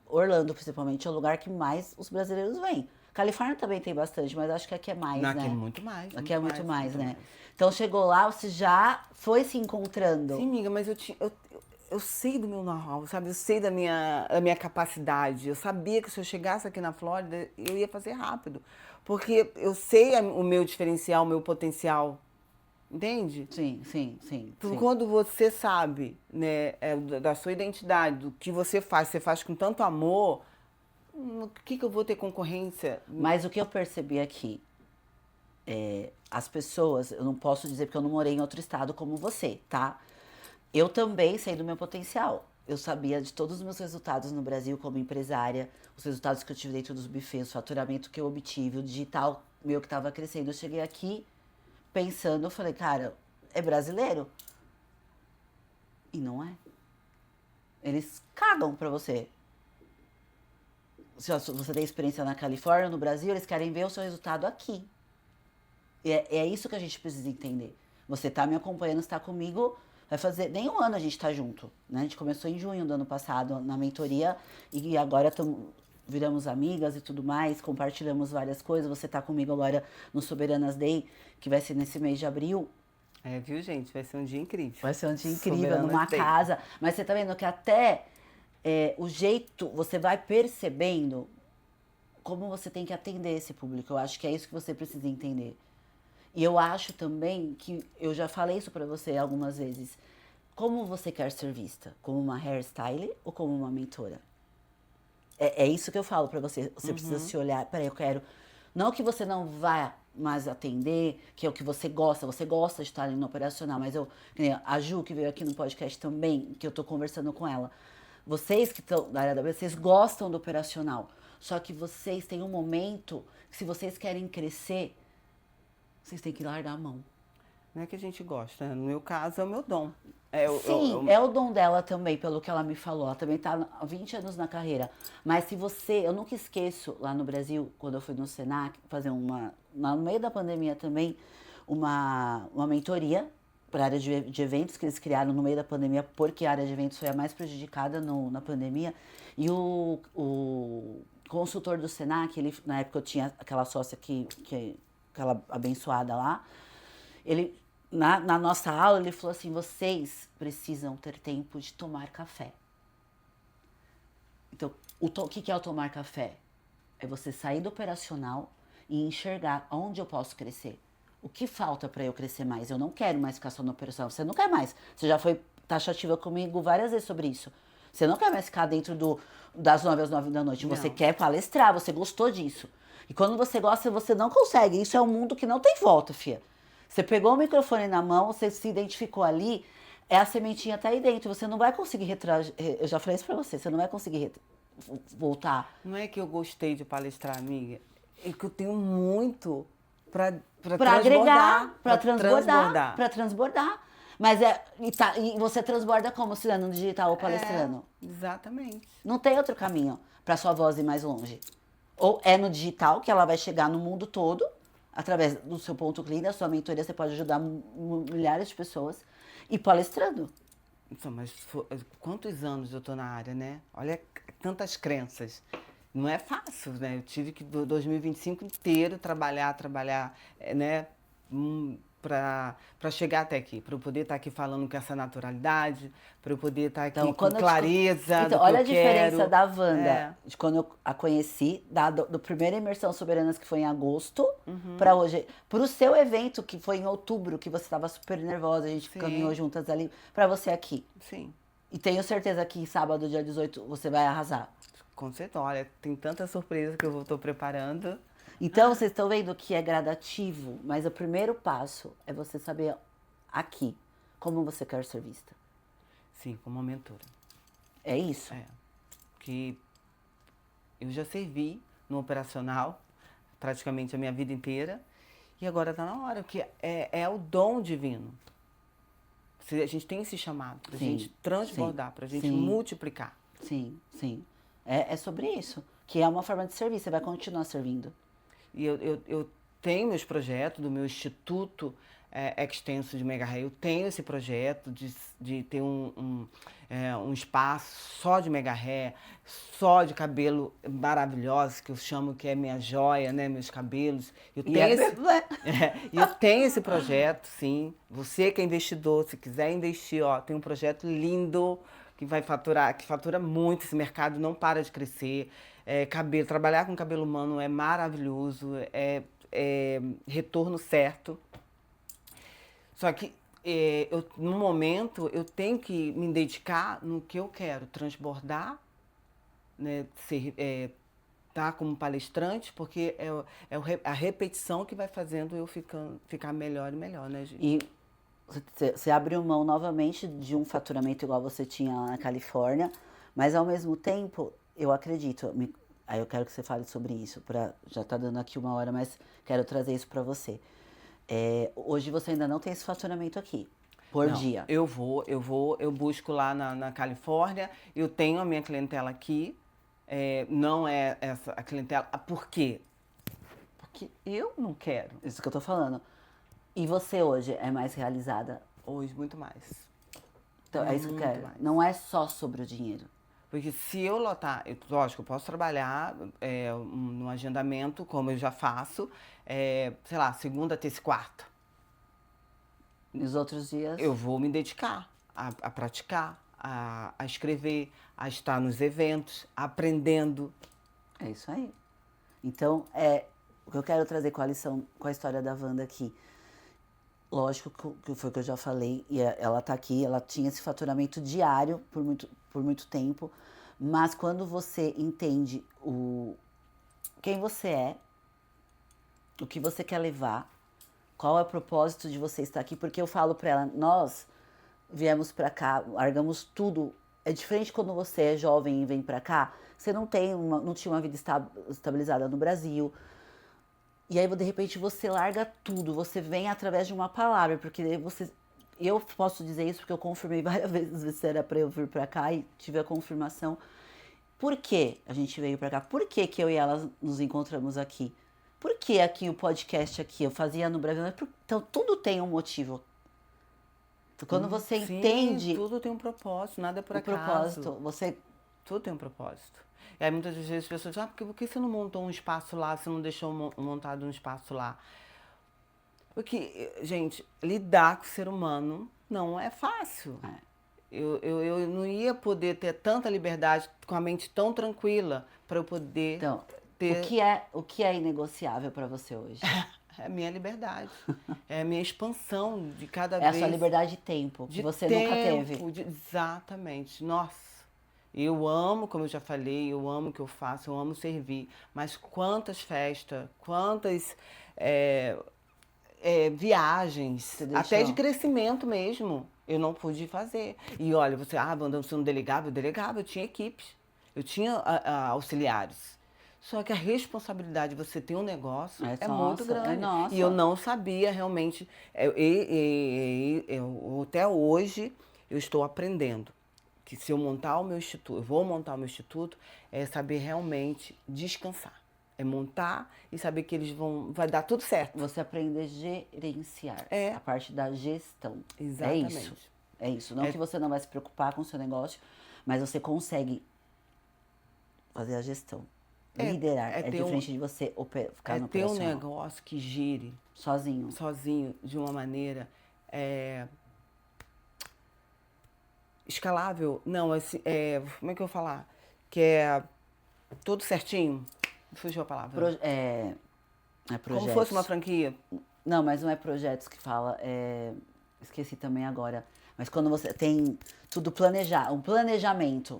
Speaker 1: Orlando, principalmente, é o lugar que mais os brasileiros vêm. Califórnia também tem bastante, mas acho que aqui é mais, né?
Speaker 2: Aqui é muito mais.
Speaker 1: Aqui é muito mais, né? Então chegou lá, você já foi se encontrando.
Speaker 2: Sim, amiga, mas eu sei do meu know-how, sabe? Eu sei da minha capacidade. Eu sabia que se eu chegasse aqui na Flórida, eu ia fazer rápido. Porque eu sei o meu diferencial, o meu potencial. Entende?
Speaker 1: Sim.
Speaker 2: Então, quando você sabe, né, da sua identidade, do que você faz com tanto amor, o que eu vou ter concorrência?
Speaker 1: Mas o que eu percebi aqui, as pessoas, eu não posso dizer porque eu não morei em outro estado como você, tá? Eu também sei do meu potencial. Eu sabia de todos os meus resultados no Brasil como empresária, os resultados que eu tive dentro dos buffets, o faturamento que eu obtive, o digital meu que estava crescendo. Eu cheguei aqui pensando, eu falei, cara, é brasileiro? E não é. Eles cagam pra você. Se você tem experiência na Califórnia, no Brasil, eles querem ver o seu resultado aqui. E é isso que a gente precisa entender. Você tá me acompanhando, está comigo, vai fazer nem um ano a gente tá junto, né? A gente começou em junho do ano passado na mentoria e agora viramos amigas e tudo mais, compartilhamos várias coisas. Você tá comigo agora no Soberanas Day, que vai ser nesse mês de abril.
Speaker 2: Viu, gente? Vai ser um dia incrível.
Speaker 1: Vai ser um dia incrível, numa casa. Mas você tá vendo que até o jeito, você vai percebendo como você tem que atender esse público. Eu acho que é isso que você precisa entender. E eu acho também que, eu já falei isso pra você algumas vezes, como você quer ser vista? Como uma hairstyle ou como uma mentora? É isso que eu falo pra você. Você precisa se olhar, peraí, eu quero... Não que você não vá mais atender, que é o que você gosta de estar ali no operacional, mas a Ju, que veio aqui no podcast também, que eu tô conversando com ela, vocês que estão na área da vocês gostam do operacional, só que vocês têm um momento que se vocês querem crescer, vocês têm que largar a mão.
Speaker 2: Não é que a gente gosta, no meu caso é o meu dom.
Speaker 1: Sim, é o dom dela também, pelo que ela me falou. Ela também tá há 20 anos na carreira. Mas se eu nunca esqueço, lá no Brasil, quando eu fui no Senac, fazer no meio da pandemia também, uma mentoria para a área de eventos que eles criaram no meio da pandemia, porque a área de eventos foi a mais prejudicada na pandemia. E o consultor do Senac, na época eu tinha aquela sócia aquela abençoada lá, ele... Na nossa aula, ele falou assim, vocês precisam ter tempo de tomar café. Então, o que é o tomar café? É você sair do operacional e enxergar onde eu posso crescer. O que falta para eu crescer mais? Eu não quero mais ficar só no operacional. Você não quer mais. Você já foi taxativa comigo várias vezes sobre isso. Você não quer mais ficar dentro das 9 às 9 da noite. Você quer palestrar, você gostou disso. E quando você gosta, você não consegue. Isso é um mundo que não tem volta, fia. Você pegou o microfone na mão, você se identificou ali, a sementinha tá aí dentro. Você não vai conseguir eu já falei isso pra você não vai conseguir voltar.
Speaker 2: Não é que eu gostei de palestrar, amiga. É que eu tenho muito pra
Speaker 1: agregar, pra transbordar. Mas e você transborda como? Se no digital ou palestrando?
Speaker 2: Exatamente.
Speaker 1: Não tem outro caminho pra sua voz ir mais longe. Ou é no digital, que ela vai chegar no mundo todo, através do seu ponto clínico, da sua mentoria, você pode ajudar milhares de pessoas. E palestrando.
Speaker 2: Então, mas quantos anos eu tô na área, né? Olha tantas crenças. Não é fácil, né? Eu tive que, 2025 inteiro, trabalhar, né? Para chegar até aqui, para eu poder estar aqui falando com essa naturalidade, para eu poder estar aqui
Speaker 1: Então,
Speaker 2: com clareza
Speaker 1: então,
Speaker 2: do que
Speaker 1: olha
Speaker 2: eu
Speaker 1: a diferença
Speaker 2: quero.
Speaker 1: da Wanda,
Speaker 2: É.
Speaker 1: de quando eu a conheci, do primeira imersão Soberanas, que foi em agosto, pra hoje. Pro seu evento, que foi em outubro, que você tava super nervosa, a gente
Speaker 2: Sim.
Speaker 1: caminhou juntas ali, pra você aqui.
Speaker 2: Sim,
Speaker 1: E tenho certeza que sábado, dia 18, você vai arrasar.
Speaker 2: com certeza. Olha, tem tanta surpresa que eu estou preparando.
Speaker 1: Então, vocês estão vendo que é gradativo, mas o primeiro passo é você saber aqui como você quer ser vista.
Speaker 2: Sim, como uma mentora.
Speaker 1: É isso?
Speaker 2: É. Que eu já servi no operacional praticamente a minha vida inteira. E agora está na hora, que é o dom divino. A gente tem esse chamado para a
Speaker 1: Sim,
Speaker 2: gente transbordar, para a gente
Speaker 1: sim.
Speaker 2: multiplicar.
Speaker 1: Sim, sim. É sobre isso. Que é uma forma de servir, você vai continuar servindo.
Speaker 2: E eu tenho meus projetos do meu Instituto Extenso de Mega Hair. Eu tenho esse projeto de ter um espaço só de Mega Hair, só de cabelo maravilhoso, que eu chamo que é minha joia, né? Meus cabelos. Eu
Speaker 1: E
Speaker 2: tenho
Speaker 1: é
Speaker 2: esse,
Speaker 1: mesmo, né?
Speaker 2: eu tenho esse projeto, sim. Você que é investidor, se quiser investir, ó, tem um projeto lindo que vai faturar, que fatura muito. Esse mercado não para de crescer. Trabalhar com cabelo humano é maravilhoso, é retorno certo. Só que no momento eu tenho que me dedicar no que eu quero, transbordar, né, tá como palestrante, porque a repetição que vai fazendo eu ficar melhor e melhor, né, gente?
Speaker 1: E você abriu mão novamente de um faturamento igual você tinha lá na Califórnia, mas ao mesmo tempo, eu acredito, aí eu quero que você fale sobre isso, já tá dando aqui 1 hora, mas quero trazer isso para você. Hoje você ainda não tem esse faturamento aqui, por
Speaker 2: Não,
Speaker 1: dia.
Speaker 2: eu busco lá na Califórnia, eu tenho a minha clientela aqui, não é essa a clientela. Por quê? Porque eu não quero.
Speaker 1: Isso que eu tô falando. E você hoje é mais realizada?
Speaker 2: Hoje, muito mais.
Speaker 1: Então, é isso que eu
Speaker 2: Muito
Speaker 1: quero.
Speaker 2: mais.
Speaker 1: Não é só sobre o dinheiro.
Speaker 2: Porque se eu lotar, lógico, eu posso trabalhar no agendamento, como eu já faço, sei lá, segunda, terça e quarta.
Speaker 1: Nos outros dias.
Speaker 2: Eu vou me dedicar a praticar, a escrever, a estar nos eventos, aprendendo.
Speaker 1: É isso aí. Então, o que eu quero trazer com a lição, com a história da Wanda aqui. Lógico que foi o que eu já falei, e ela tá aqui, ela tinha esse faturamento diário por muito tempo, mas quando você entende quem você é, o que você quer levar, qual é o propósito de você estar aqui, porque eu falo pra ela, nós viemos pra cá, largamos tudo. É diferente quando você é jovem e vem pra cá, você não tinha uma vida estabilizada no Brasil. E aí, de repente, você larga tudo, você vem através de uma palavra, porque eu posso dizer isso porque eu confirmei várias vezes se era pra eu vir pra cá e tive a confirmação. Por que a gente veio pra cá? Por que eu e ela nos encontramos aqui? Por que aqui o podcast aqui? Eu fazia no Brasil. Então, tudo tem um motivo. Quando você
Speaker 2: Sim,
Speaker 1: entende
Speaker 2: tudo tem um propósito, nada é por
Speaker 1: o
Speaker 2: acaso.
Speaker 1: propósito,
Speaker 2: Tudo tem um propósito. E aí muitas vezes as pessoas dizem, por que você não montou um espaço lá, você não deixou montado um espaço lá? Porque, gente, lidar com o ser humano não é fácil. Eu não ia poder ter tanta liberdade, com a mente tão tranquila, para eu poder
Speaker 1: Então,
Speaker 2: ter...
Speaker 1: o que é inegociável pra você hoje?
Speaker 2: É a minha liberdade. É a minha expansão de cada
Speaker 1: É a
Speaker 2: vez.
Speaker 1: sua liberdade de tempo, que
Speaker 2: De
Speaker 1: você nunca teve.
Speaker 2: Exatamente. Nossa. Eu amo, como eu já falei, eu amo o que eu faço, eu amo servir. Mas quantas festas, quantas viagens, até de crescimento mesmo, eu não pude fazer. E olha, Wanda, você não delegava? Eu delegava, eu tinha equipes, eu tinha auxiliares. Só que a responsabilidade de você ter um negócio é muito grande. E eu não sabia realmente. Até hoje eu estou aprendendo que se eu montar o meu instituto, eu vou montar o meu instituto, é saber realmente descansar. É montar e saber que vai dar tudo certo.
Speaker 1: Você aprende a gerenciar.
Speaker 2: É.
Speaker 1: A parte da gestão.
Speaker 2: Exatamente.
Speaker 1: É isso. É isso. Não que você não vai se preocupar com o seu negócio, mas você consegue fazer a gestão. Liderar. É diferente de você ficar no
Speaker 2: ter um
Speaker 1: operacional.
Speaker 2: negócio que gire
Speaker 1: sozinho,
Speaker 2: de uma maneira escalável. Não, assim, como é que eu vou falar? Que é tudo certinho. Fugiu a palavra.
Speaker 1: Projetos.
Speaker 2: Como fosse uma franquia.
Speaker 1: Não, mas não é projetos que fala. Esqueci também agora. Mas quando você tem tudo planejado, um planejamento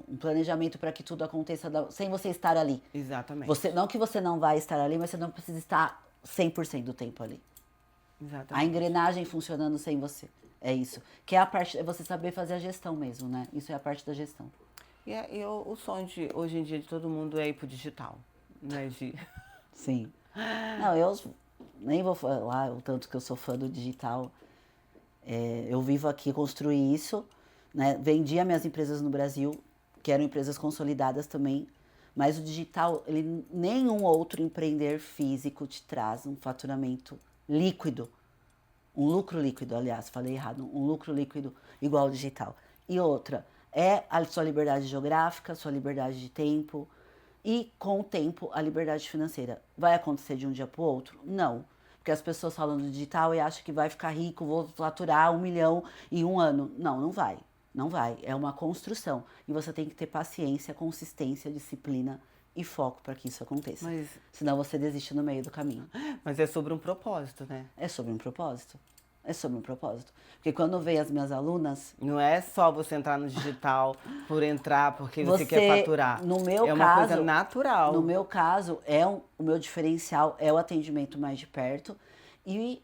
Speaker 1: para que tudo aconteça sem você estar ali.
Speaker 2: Exatamente.
Speaker 1: Não que você não vai estar ali, mas você não precisa estar 100% do tempo ali.
Speaker 2: Exatamente.
Speaker 1: A engrenagem funcionando sem você. É isso. Que é a parte, é você saber fazer a gestão mesmo, né? Isso é a parte da gestão.
Speaker 2: E o sonho hoje em dia de todo mundo é ir pro digital, né, Gi?
Speaker 1: Sim. Não, eu nem vou falar o tanto que eu sou fã do digital. Eu vivo aqui, construí isso, né? Vendi as minhas empresas no Brasil, que eram empresas consolidadas também, mas o digital, nenhum outro empreender físico te traz um faturamento líquido, um lucro líquido, aliás, falei errado, um lucro líquido igual ao digital. E outra, é a sua liberdade geográfica, sua liberdade de tempo e, com o tempo, a liberdade financeira. Vai acontecer de um dia para o outro? Não. Porque as pessoas falam do digital e acham que vai ficar rico, vou faturar 1 milhão em um ano. Não, não vai. Não vai. É uma construção. E você tem que ter paciência, consistência, disciplina e foco para que isso aconteça. Senão você desiste no meio do caminho.
Speaker 2: Mas é sobre um propósito, né?
Speaker 1: É sobre um propósito. É sobre um propósito. Porque quando veio as minhas alunas...
Speaker 2: Não é só você entrar no digital por entrar, porque você quer faturar.
Speaker 1: No meu
Speaker 2: é uma coisa natural.
Speaker 1: No meu caso, o meu diferencial é o atendimento mais de perto. E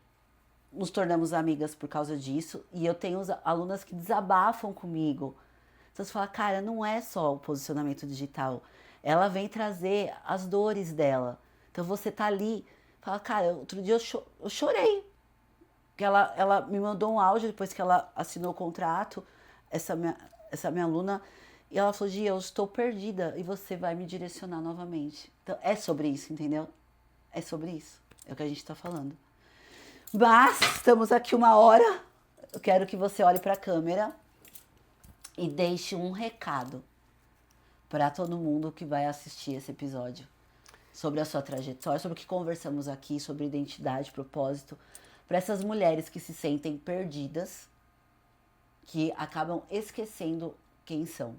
Speaker 1: nos tornamos amigas por causa disso. E eu tenho alunas que desabafam comigo. Então você fala, cara, não é só o posicionamento digital. Ela vem trazer as dores dela. Então você tá ali, fala, cara, outro dia eu chorei. Que ela me mandou um áudio depois que ela assinou o contrato, essa minha aluna, e ela falou, Gi, eu estou perdida e você vai me direcionar novamente. Então é sobre isso, entendeu? É sobre isso. É o que a gente está falando. Mas estamos aqui 1 hora. Eu quero que você olhe para a câmera e deixe um recado para todo mundo que vai assistir esse episódio sobre a sua trajetória, sobre o que conversamos aqui, sobre identidade, propósito, para essas mulheres que se sentem perdidas, que acabam esquecendo quem são.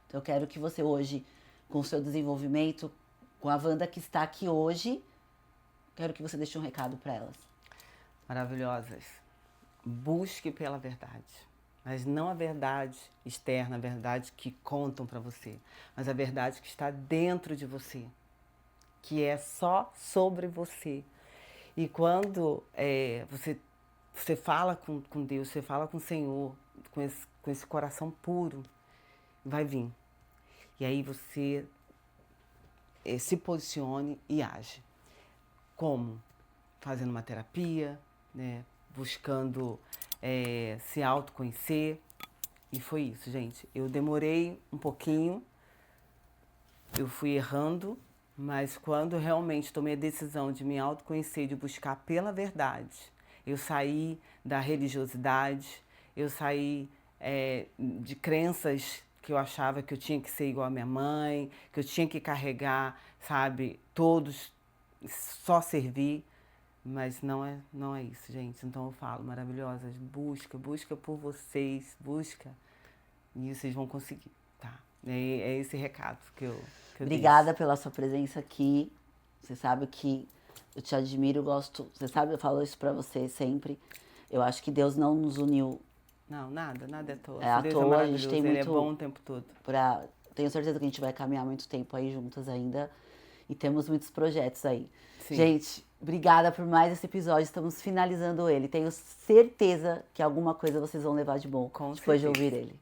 Speaker 1: Então eu quero que você hoje, com o seu desenvolvimento, com a Wanda que está aqui hoje, quero que você deixe um recado para elas.
Speaker 2: Maravilhosas. Busque pela verdade. Mas não a verdade externa, a verdade que contam para você, mas a verdade que está dentro de você, que é só sobre você. E quando você fala com Deus, você fala com o Senhor, com esse coração puro, vai vir. E aí você se posicione e age. Como? Fazendo uma terapia, né? Buscando se autoconhecer. E foi isso, gente. Eu demorei um pouquinho, eu fui errando, mas quando realmente tomei a decisão de me autoconhecer, de buscar pela verdade, eu saí da religiosidade, eu saí de crenças que eu achava que eu tinha que ser igual a minha mãe, que eu tinha que carregar, sabe, todos, só servir. Mas não é isso, gente. Então eu falo, maravilhosas, busca por vocês, busca, e vocês vão conseguir, tá? É esse recado que eu
Speaker 1: Obrigada
Speaker 2: deixo.
Speaker 1: pela sua presença aqui. Você sabe que eu te admiro, gosto. Você sabe, eu falo isso pra você sempre. Eu acho que Deus não nos uniu.
Speaker 2: Não, nada é à toa.
Speaker 1: À
Speaker 2: Deus
Speaker 1: toa,
Speaker 2: é
Speaker 1: a
Speaker 2: maravilhoso,
Speaker 1: gente tem
Speaker 2: Ele
Speaker 1: muito
Speaker 2: é bom o tempo todo.
Speaker 1: Tenho certeza que a gente vai caminhar muito tempo aí juntas ainda. E temos muitos projetos aí.
Speaker 2: Sim.
Speaker 1: Gente, obrigada por mais esse episódio. Estamos finalizando ele. Tenho certeza que alguma coisa vocês vão levar de bom depois de ouvir ele.